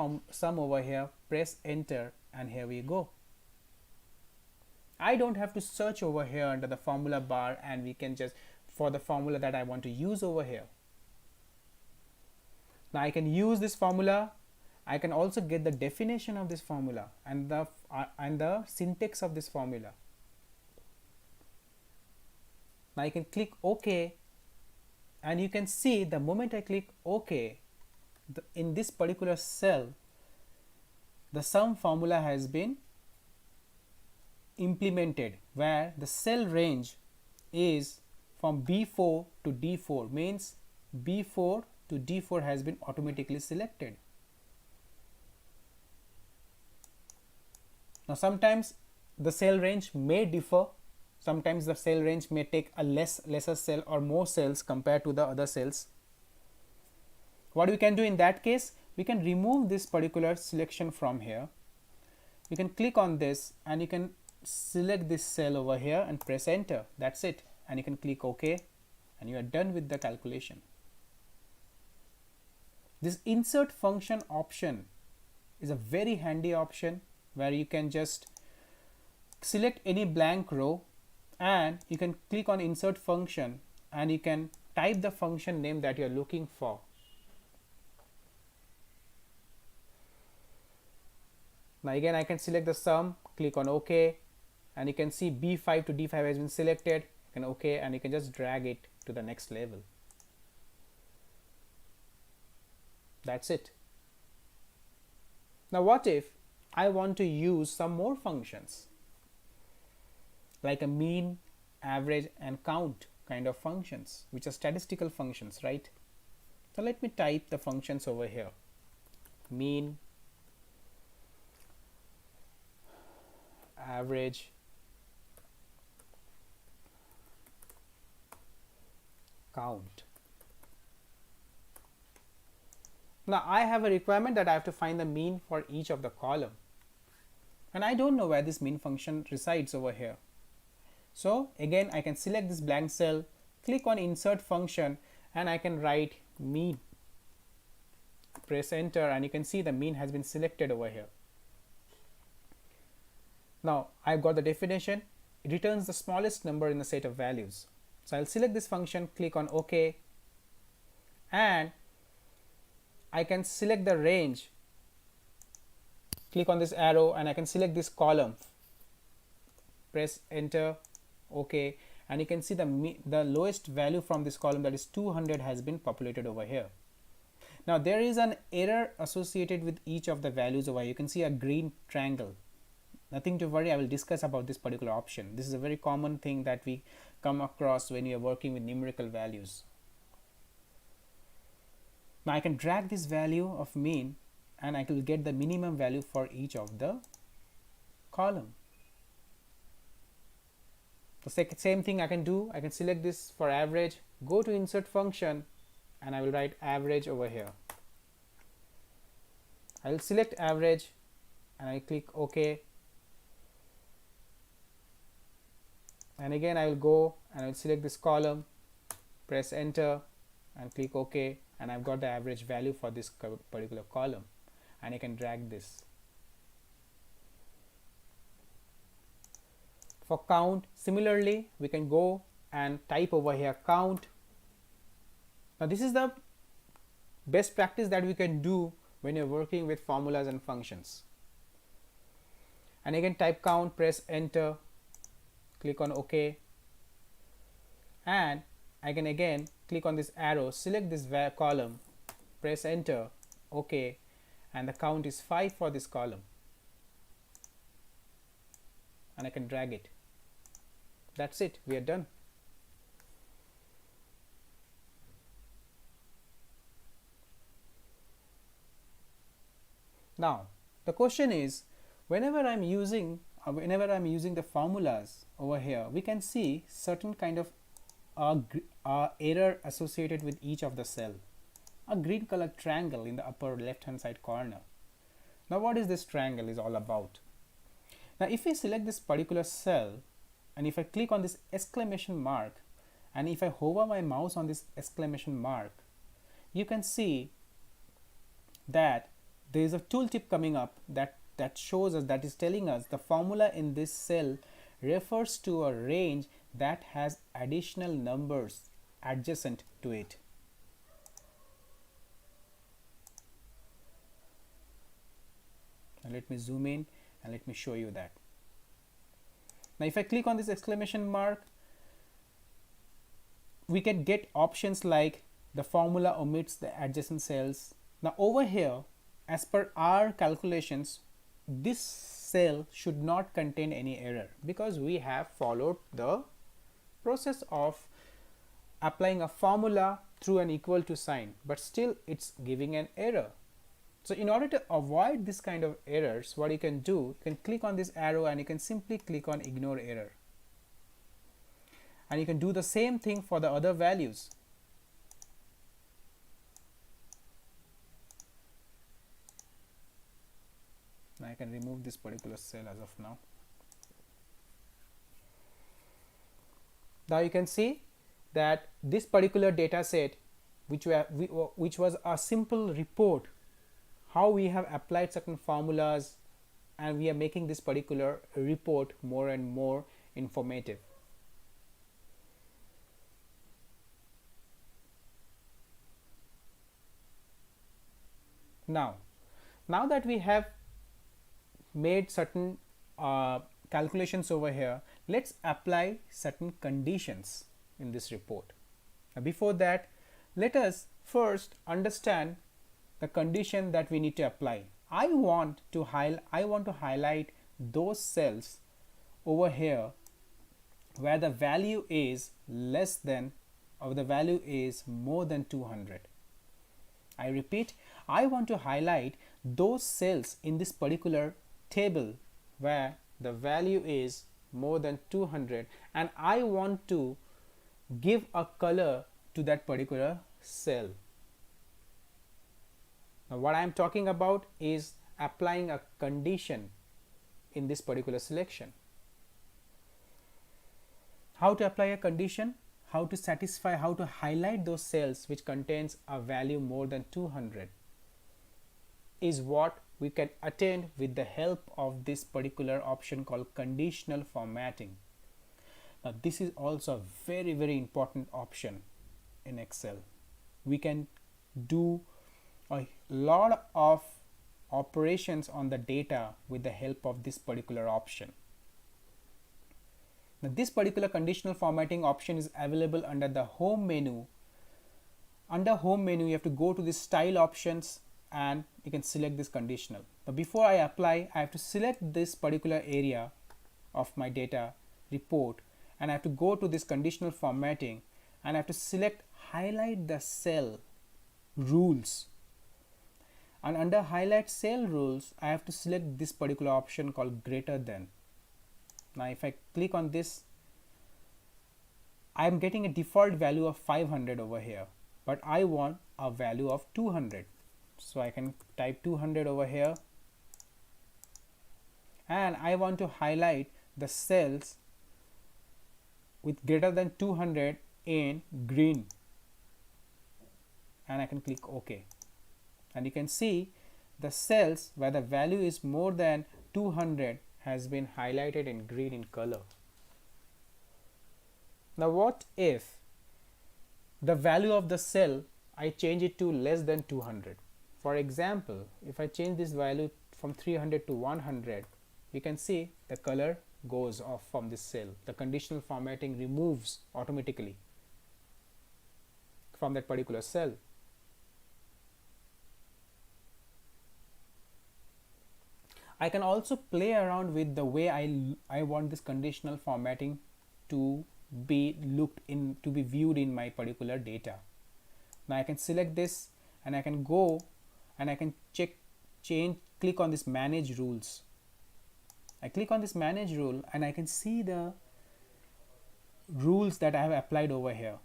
over here, press enter, and here we go. I don't have to search over here under the formula bar, and we can just for the formula that I want to use over here. Now I can use this formula. I can also get the definition of this formula and the syntax of this formula. Now I can click OK, and you can see the moment I click OK, in this particular cell, the sum formula has been implemented, where the cell range is from B4 to D4, means B4 to D4 has been automatically selected. Now sometimes the cell range may differ. Sometimes the cell range may take a lesser cell or more cells compared to the other cells. What we can do in that case, we can remove this particular selection from here. You can click on this and you can select this cell over here and press enter. That's it. And you can click OK, and you are done with the calculation. This insert function option is a very handy option where you can just select any blank row and you can click on insert function and you can type the function name that you are looking for. Now again I can select the sum, click on OK, and you can see B5 to D5 has been selected. You can OK, and you can just drag it to the next level. That's it. Now what if I want to use some more functions like a mean, average, and count kind of functions, which are statistical functions, right? So let me type the functions over here. Mean, average, count. Now I have a requirement that I have to find the mean for each of the column, and I don't know where this mean function resides over here. So again I can select this blank cell, click on insert function, and I can write mean, press enter, and you can see the mean has been selected over here. Now I've got the definition. It returns the smallest number in the set of values. So I'll select this function, click on OK, and I can select the range, click on this arrow, and I can select this column, press enter, OK, and you can see the lowest value from this column, that is 200, has been populated over here. Now there is an error associated with each of the values over here. You can see a green triangle. Nothing to worry, I will discuss about this particular option. This is a very common thing that we come across when you are working with numerical values. Now I can drag this value of mean and I will get the minimum value for each of the column. The same thing I can do, I can select this for average, go to insert function, and I will write average over here. I will select average and I click OK, and again I will go and I will select this column, press enter, and click OK, and I've got the average value for this particular column, and I can drag this. For count, similarly, we can go and type over here count. Now this is the best practice that we can do when you're working with formulas and functions. And again type count, press enter, click on OK, and I can again click on this arrow, select this column, press enter, OK, and the count is 5 for this column, and I can drag it. That's it, we are done. Now the question is, whenever I'm using the formulas over here, we can see certain kind of a error associated with each of the cell, a green color triangle in the upper left hand side corner. Now what is this triangle is all about? Now if we select this particular cell and if I click on this exclamation mark and if I hover my mouse on this exclamation mark, you can see that there is a tooltip coming up that shows us, that is telling us the formula in this cell refers to a range that has additional numbers adjacent to it. Now let me zoom in and let me show you that. Now if I click on this exclamation mark, we can get options like the formula omits the adjacent cells. Now over here, as per our calculations, this cell should not contain any error because we have followed the process of applying a formula through an equal to sign, but still it's giving an error. So in order to avoid this kind of errors, what you can do, you can click on this arrow and you can simply click on ignore error. And you can do the same thing for the other values. Now I can remove this particular cell as of now. Now you can see that this particular data set, which was a simple report, how we have applied certain formulas, and we are making this particular report more and more informative. Now that we have made certain calculations over here, let's apply certain conditions in this report. Now before that, let us first understand the condition that we need to apply. I want to highlight those cells over here where the value is less than or the value is more than 200. I repeat, I want to highlight those cells in this particular table where the value is more than 200, and I want to give a color to that particular cell. Now what I am talking about is applying a condition in this particular selection. How to apply a condition, how to satisfy, how to highlight those cells which contains a value more than 200 is what we can attain with the help of this particular option called conditional formatting. Now this is also a very, very important option in Excel. We can do a lot of operations on the data with the help of this particular option. Now this particular conditional formatting option is available under the home menu. Under home menu, you have to go to the style options and you can select this conditional. Now before I apply, I have to select this particular area of my data report and I have to go to this conditional formatting and I have to select highlight the cell rules. And under highlight cell rules, I have to select this particular option called greater than. Now if I click on this, I am getting a default value of 500 over here, but I want a value of 200. So I can type 200 over here and I want to highlight the cells with greater than 200 in green and I can click OK. And you can see the cells where the value is more than 200 has been highlighted in green in color. Now what if the value of the cell I change it to less than 200? For example, if I change this value from 300 to 100, you can see the color goes off from this cell. The conditional formatting removes automatically from that particular cell. I can also play around with the way I want this conditional formatting to be viewed in my particular data. Now I can select this and I can go and I can click on this manage rules. I click on this manage rule and I can see the rules that I have applied over here.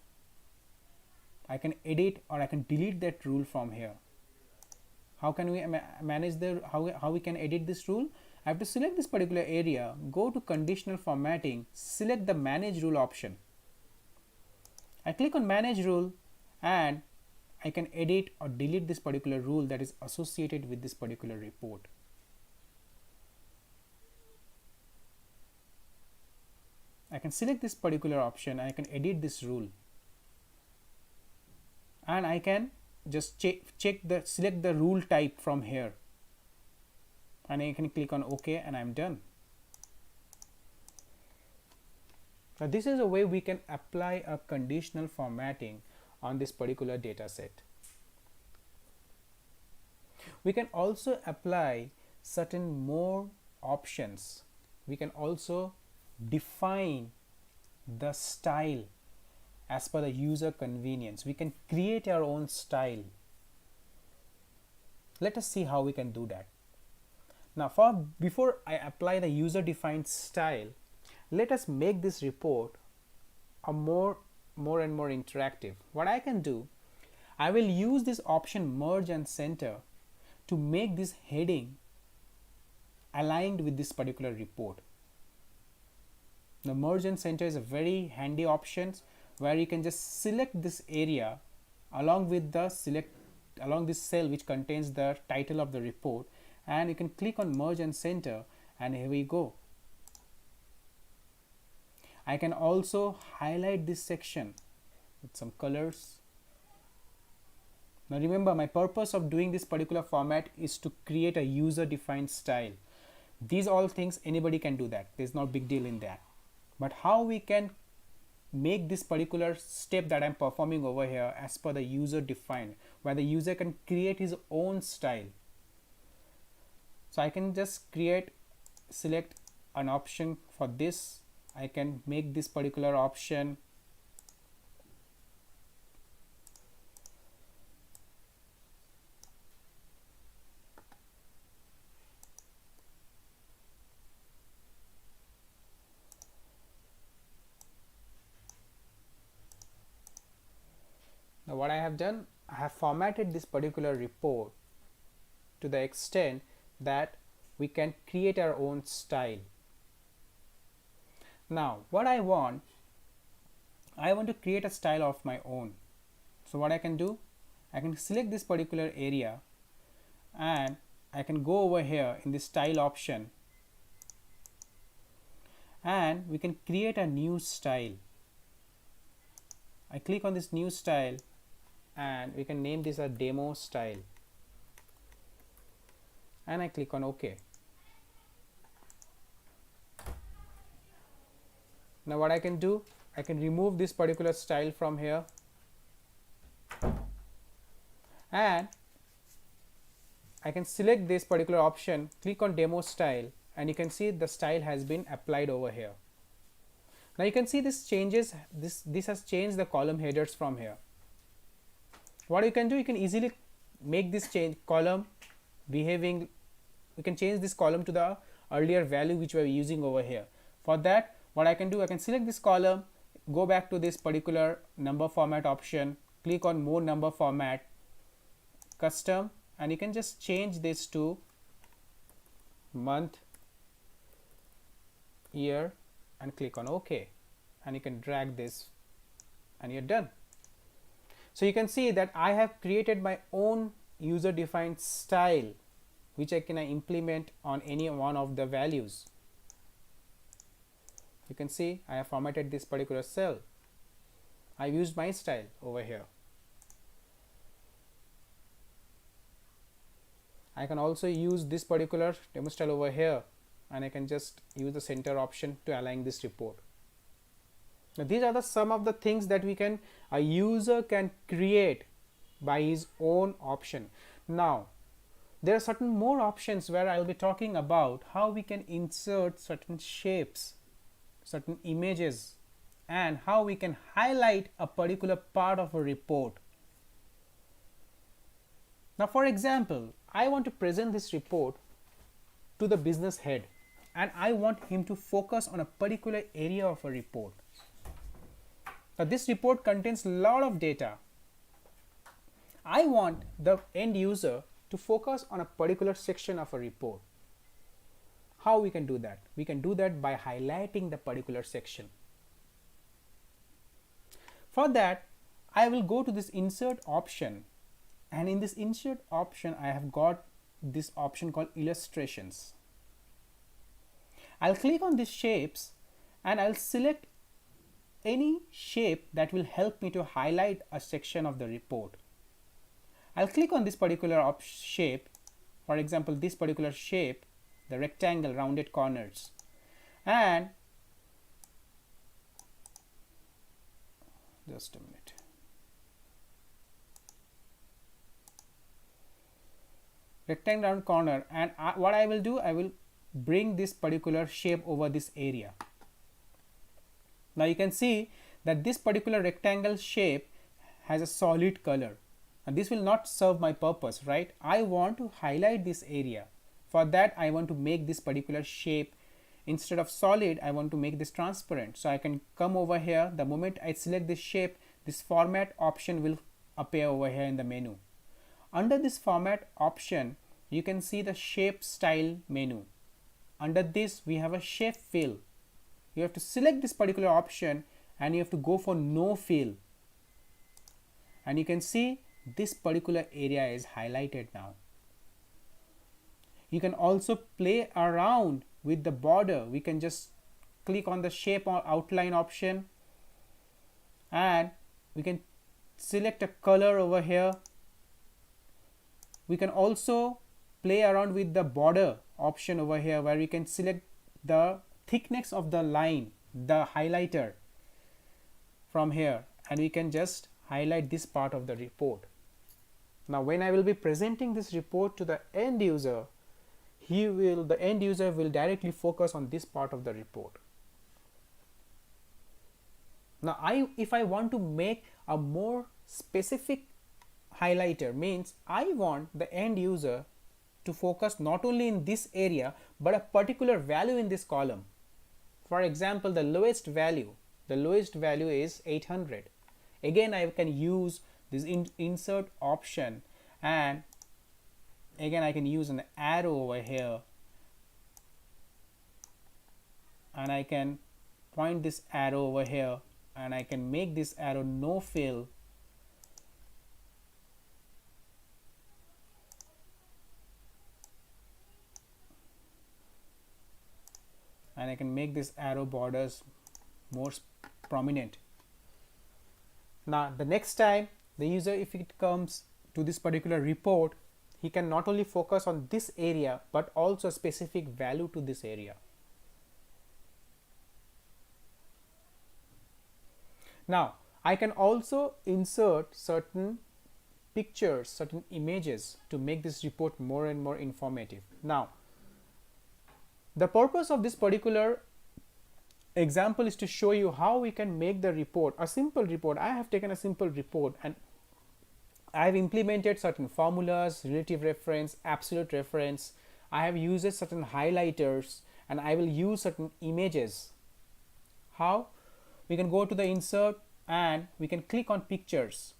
I can edit or I can delete that rule from here. How can we manage the how we can edit this rule? I have to select this particular area, go to conditional formatting, select the manage rule option. I click on manage rule and I can edit or delete this particular rule that is associated with this particular report. I can select this particular option and I can edit this rule, and I can just select the rule type from here, and I can click on OK and I'm done. Now this is a way we can apply a conditional formatting on this particular data set. We can also apply certain more options. We can also define the style as per the user convenience. We can create our own style. Let us see how we can do that. Now before I apply the user defined style, let us make this report a more and more interactive. What I can do, I will use this option merge and center to make this heading aligned with this particular report. The merge and center is a very handy option where you can just select this area along with the along this cell which contains the title of the report, and you can click on merge and center, and here we go. I can also highlight this section with some colors. Now remember, my purpose of doing this particular format is to create a user defined style. These all things anybody can do that. There's no big deal in that. But how we can make this particular step that I'm performing over here as per the user defined, where the user can create his own style. So I can just select an option for this. I can make this particular option Now what I have done, I have formatted this particular report to the extent that we can create our own style. Now what I want to create a style of my own. So what I can do, I can select this particular area and I can go over here in the style option and we can create a new style. I click on this new style and we can name this a demo style, and I click on OK. Now what I can do, I can remove this particular style from here and I can select this particular option, click on demo style, and you can see the style has been applied over here. Now you can see this changes, this has changed the column headers from here. What you can do, you can easily make this change column behaving, you can change this column to the earlier value which we are using over here. For that, what I can do, I can select this column, go back to this particular number format option, click on more number format, custom, and you can just change this to month, year, and click on OK, and you can drag this and you're done. So you can see that I have created my own user defined style which I can implement on any one of the values. You can see I have formatted this particular cell. I've used my style over here. I can also use this particular demo style over here, and I can just use the center option to align this report. Now these are some of the things that a user can create by his own option. Now there are certain more options where I will be talking about how we can insert certain shapes, certain images, and how we can highlight a particular part of a report. Now for example, I want to present this report to the business head and I want him to focus on a particular area of a report. Now this report contains a lot of data. I want the end user to focus on a particular section of a report. How we can do that? We can do that by highlighting the particular section. For that, I will go to this insert option, and in this insert option I have got this option called illustrations. I'll click on these shapes and I'll select any shape that will help me to highlight a section of the report. I'll click on this particular shape, for example this particular shape, the rectangle rounded corners, and just a minute. Rectangle round corner, and what I will do, I will bring this particular shape over this area. Now you can see that this particular rectangle shape has a solid color, and this will not serve my purpose, right? I want to highlight this area. For that I want to make this particular shape, instead of solid I want to make this transparent. So I can come over here. The moment I select this shape, this format option will appear over here in the menu. Under this format option you can see the shape style menu. Under this we have a shape fill. You have to select this particular option and you have to go for no fill, and you can see this particular area is highlighted now. You can also play around with the border. We can just click on the shape or outline option and we can select a color over here. We can also play around with the border option over here, where we can select the thickness of the line, the highlighter from here, and we can just highlight this part of the report. Now when I will be presenting this report to the end user, the end user will directly focus on this part of the report. Now if I want to make a more specific highlighter, means I want the end user to focus not only in this area but a particular value in this column. For example, the lowest value is 800. Again I can use this insert option, and again I can use an arrow over here, and I can point this arrow over here, and I can make this arrow no fill, and I can make this arrow borders more prominent. Now the next time the user, if it comes to this particular report, he can not only focus on this area but also a specific value to this area. Now I can also insert certain pictures, certain images to make this report more and more informative. Now the purpose of this particular example is to show you how we can make the report a simple report. I have taken a simple report and I have implemented certain formulas, relative reference, absolute reference. I have used certain highlighters, and I will use certain images. How? We can go to the insert and we can click on pictures.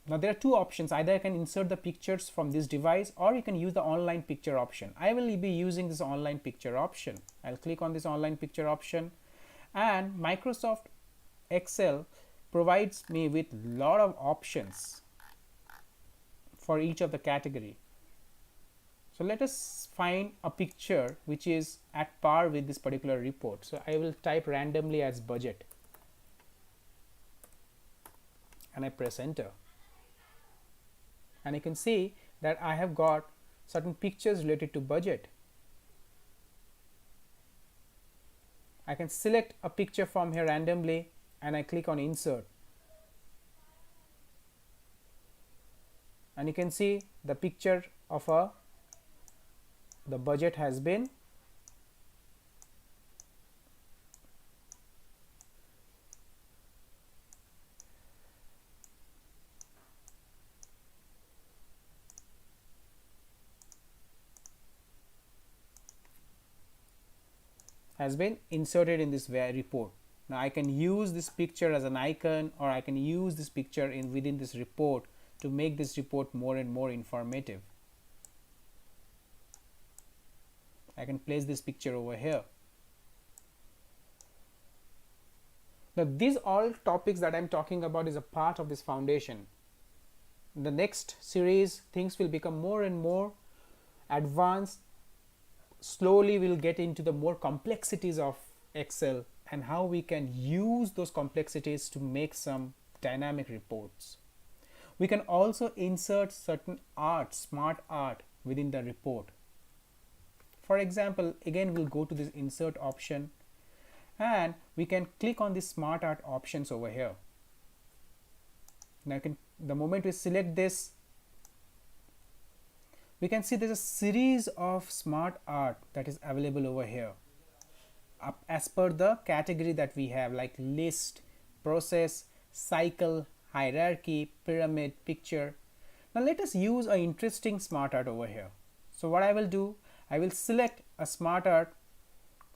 Now there are two options. Either I can insert the pictures from this device, or you can use the online picture option. I will be using this online picture option. I'll click on this online picture option, and Microsoft Excel provides me with a lot of options for each of the category. So let us find a picture which is at par with this particular report. So I will type randomly as budget, and I press enter. And you can see that I have got certain pictures related to budget. I can select a picture from here randomly, and I click on insert, and you can see the picture of the budget has been inserted in this report. Now I can use this picture as an icon, or I can use this picture within this report to make this report more and more informative. I can place this picture over here. Now these all topics that I'm talking about is a part of this foundation. In the next series, things will become more and more advanced. Slowly we'll get into the more complexities of Excel and how we can use those complexities to make some dynamic reports. We can also insert certain art, smart art within the report. For example, again we'll go to this insert option and we can click on the smart art options over here. Now the moment we select this, we can see there's a series of smart art that is available over here as per the category that we have, like list, process, cycle, hierarchy, pyramid, picture. Now let us use an interesting smart art over here. So what I will do, I will select a smart art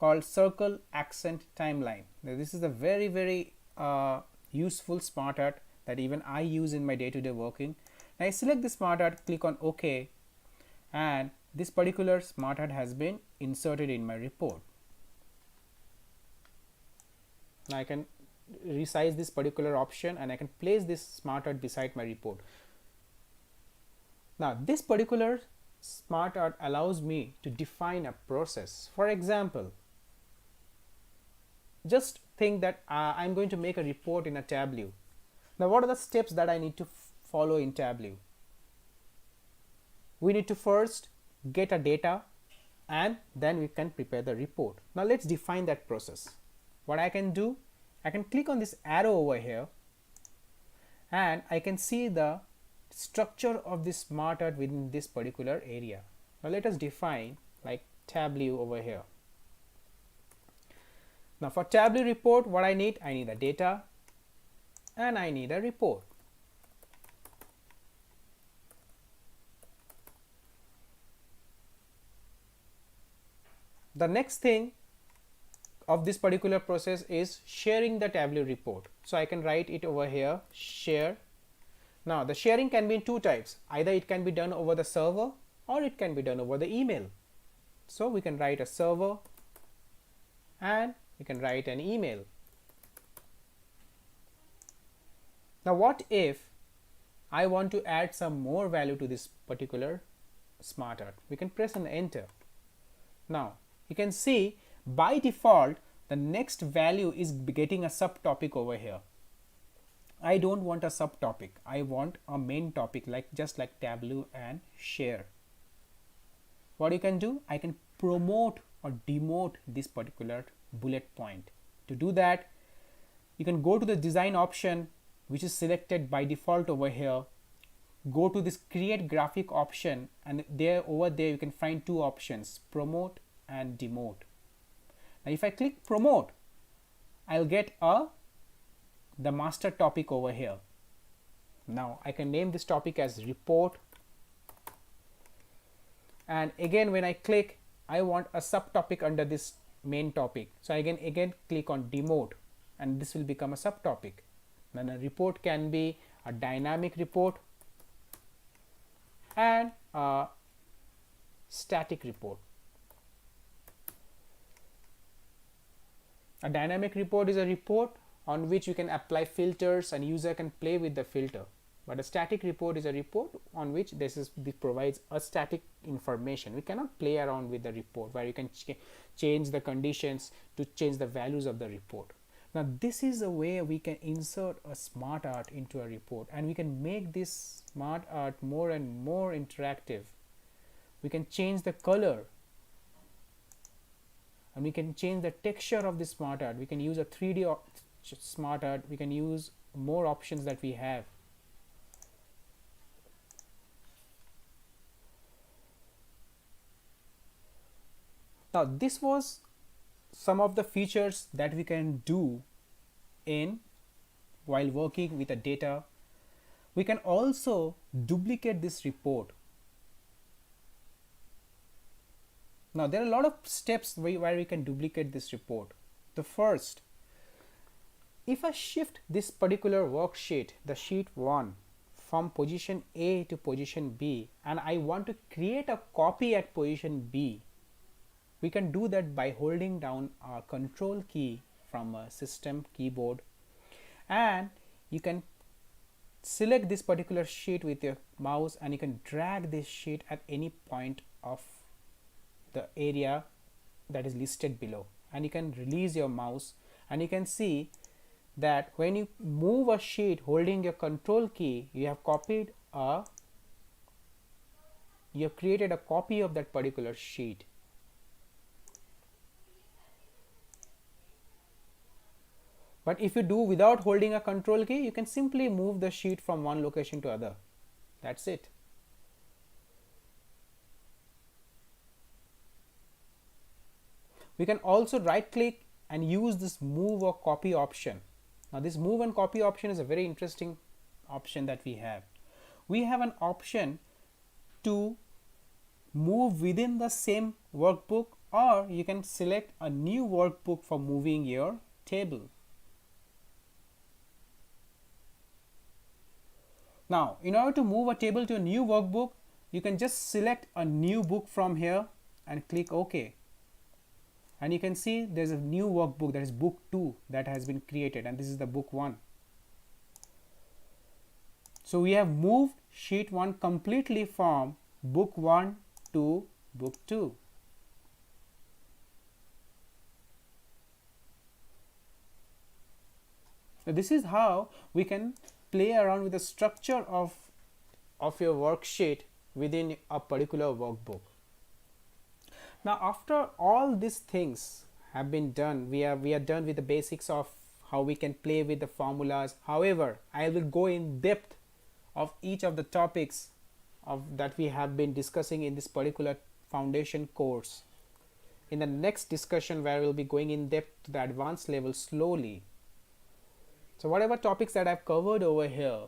called circle accent timeline. Now this is a very useful smart art that even I use in my day-to-day working. Now I select the smart art, click on OK, and this particular smart art has been inserted in my report. Now I can resize this particular option and I can place this smart art beside my report. Now this particular smart art allows me to define a process. For example, just think that I'm going to make a report in a Tableau. Now what are the steps that I need to follow in Tableau? We need to first get a data and then we can prepare the report. Now let's define that process. What I can do, I can click on this arrow over here and I can see the structure of this smart art within this particular area. Now let us define like Tableau over here. Now for Tableau report, what I need a data and I need a report. The next thing of this particular process is sharing the Tableau report. So I can write it over here, share. Now the sharing can be in two types. Either it can be done over the server or it can be done over the email. So we can write a server and we can write an email. Now what if I want to add some more value to this particular smart art? We can press an enter. Now you can see by default the next value is getting a subtopic over here. I don't want a subtopic. I want a main topic, like just like Tableau and share. What you can do, I can promote or demote this particular bullet point. To do that, you can go to the design option, which is selected by default over here. Go to this create graphic option and over there you can find two options, promote and demote. Now if I click promote, I'll get the master topic over here. Now I can name this topic as report, and again when I click, I want a subtopic under this main topic. So I can again click on demote and this will become a subtopic. Then a report can be a dynamic report and a static report. A dynamic report is a report on which you can apply filters and user can play with the filter. But a static report is a report on which this provides a static information. We cannot play around with the report where you can change the conditions to change the values of the report. Now this is a way we can insert a smart art into a report, and we can make this smart art more and more interactive. We can change the color and we can change the texture of this smart art. We can use a 3D smart art. We can use more options that we have. Now this was some of the features that we can do while working with the data. We can also duplicate this report. Now there are a lot of steps where we can duplicate this report. The first, if I shift this particular worksheet, the sheet 1, from position A to position B, and I want to create a copy at position B, we can do that by holding down our control key from a system keyboard, and you can select this particular sheet with your mouse and you can drag this sheet at any point of the area that is listed below, and you can release your mouse and you can see that when you move a sheet holding your control key, you have created a copy of that particular sheet. But if you do without holding a control key, you can simply move the sheet from one location to other. That's it. We can also right click and use this move or copy option. Now this move and copy option is a very interesting option that we have. We have an option to move within the same workbook, or you can select a new workbook for moving your table. Now, in order to move a table to a new workbook, you can just select a new book from here and click OK. And you can see there's a new workbook, that is book 2, that has been created, and this is the book 1. So we have moved sheet 1 completely from book 1 to book 2. So this is how we can play around with the structure of your worksheet within a particular workbook. Now after all these things have been done, we are done with the basics of how we can play with the formulas. However, I will go in depth of each of the topics that we have been discussing in this particular foundation course in the next discussion, where we'll be going in depth to the advanced level slowly. So whatever topics that I've covered over here,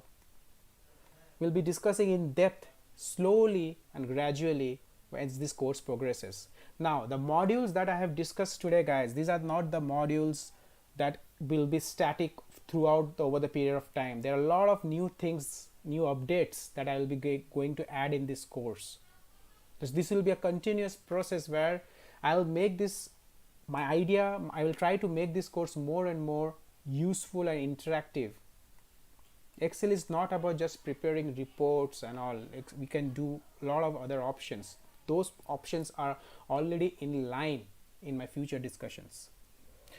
we'll be discussing in depth slowly and gradually as this course progresses. Now the modules that I have discussed today, guys, these are not the modules that will be static throughout over the period of time. There are a lot of new things, new updates that I will be going to add in this course. This will be a continuous process where I'll make this my idea. I will try to make this course more and more useful and interactive. Excel is not about just preparing reports and all. We can do a lot of other options. Those options are already in line in my future discussions.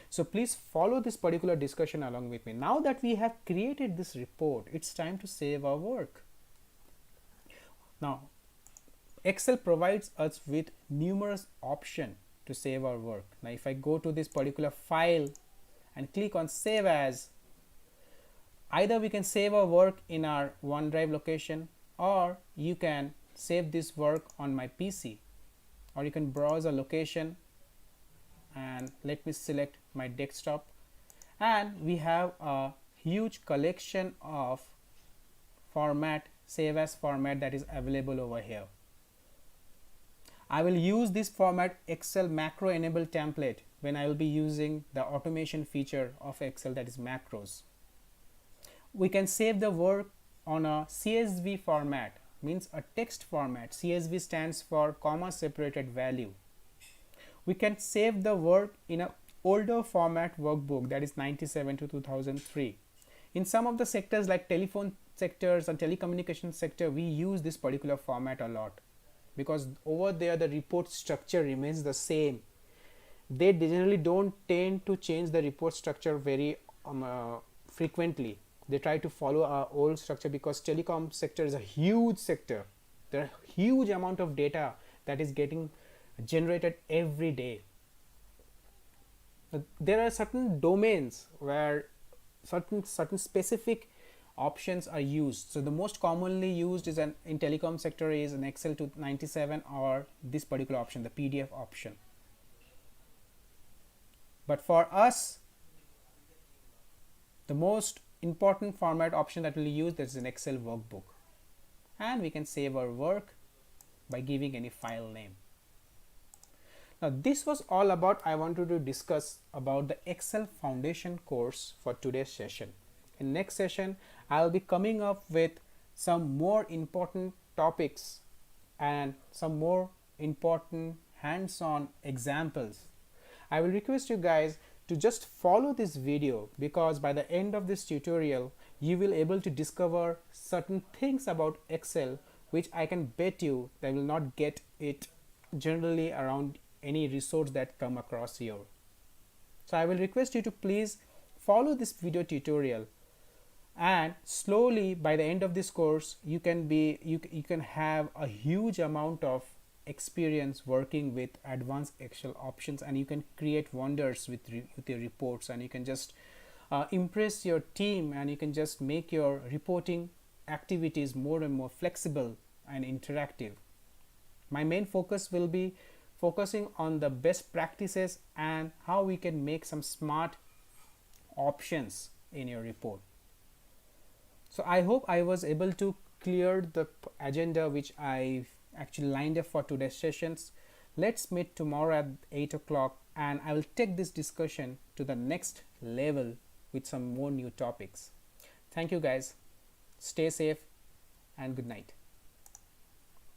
So please follow this particular discussion along with me. Now that we have created this report, it's time to save our work. Now Excel provides us with numerous options to save our work. Now if I go to this particular file and click on save as, either we can save our work in our OneDrive location, or you can save this work on my PC, or you can browse a location and let me select my desktop, and we have a huge collection of format, save as format, that is available over here. I will use this format Excel macro enable template when I will be using the automation feature of Excel, that is macros. We can save the work on a CSV format, means a text format. CSV stands for comma separated value. We can save the work in an older format workbook, that is 97 to 2003. In some of the sectors like telephone sectors and telecommunication sector, we use this particular format a lot, because over there the report structure remains the same. They generally don't tend to change the report structure very frequently. They try to follow our old structure because telecom sector is a huge sector. There are huge amount of data that is getting generated every day. There are certain domains where certain specific options are used. So the most commonly used is in telecom sector is an Excel to 97 or this particular option, the PDF option. But for us, the most important format option that we'll use is an Excel workbook, and we can save our work by giving any file name. Now this was all about I wanted to discuss about the Excel Foundation course for today's session. In next session, I'll be coming up with some more important topics and some more important hands-on examples. I will request you guys to just follow this video, because by the end of this tutorial you will able to discover certain things about Excel which I can bet you they will not get it generally around any resource that come across here. So I will request you to please follow this video tutorial, and slowly by the end of this course you can have a huge amount of experience working with advanced Excel options, and you can create wonders with your reports, and you can just impress your team, and you can just make your reporting activities more and more flexible and interactive. My main focus will be focusing on the best practices and how we can make some smart options in your report. So I hope I was able to clear the agenda which I actually lined up for today's sessions. Let's meet tomorrow at 8 o'clock, and I will take this discussion to the next level with some more new topics. Thank you guys. Stay safe and good night.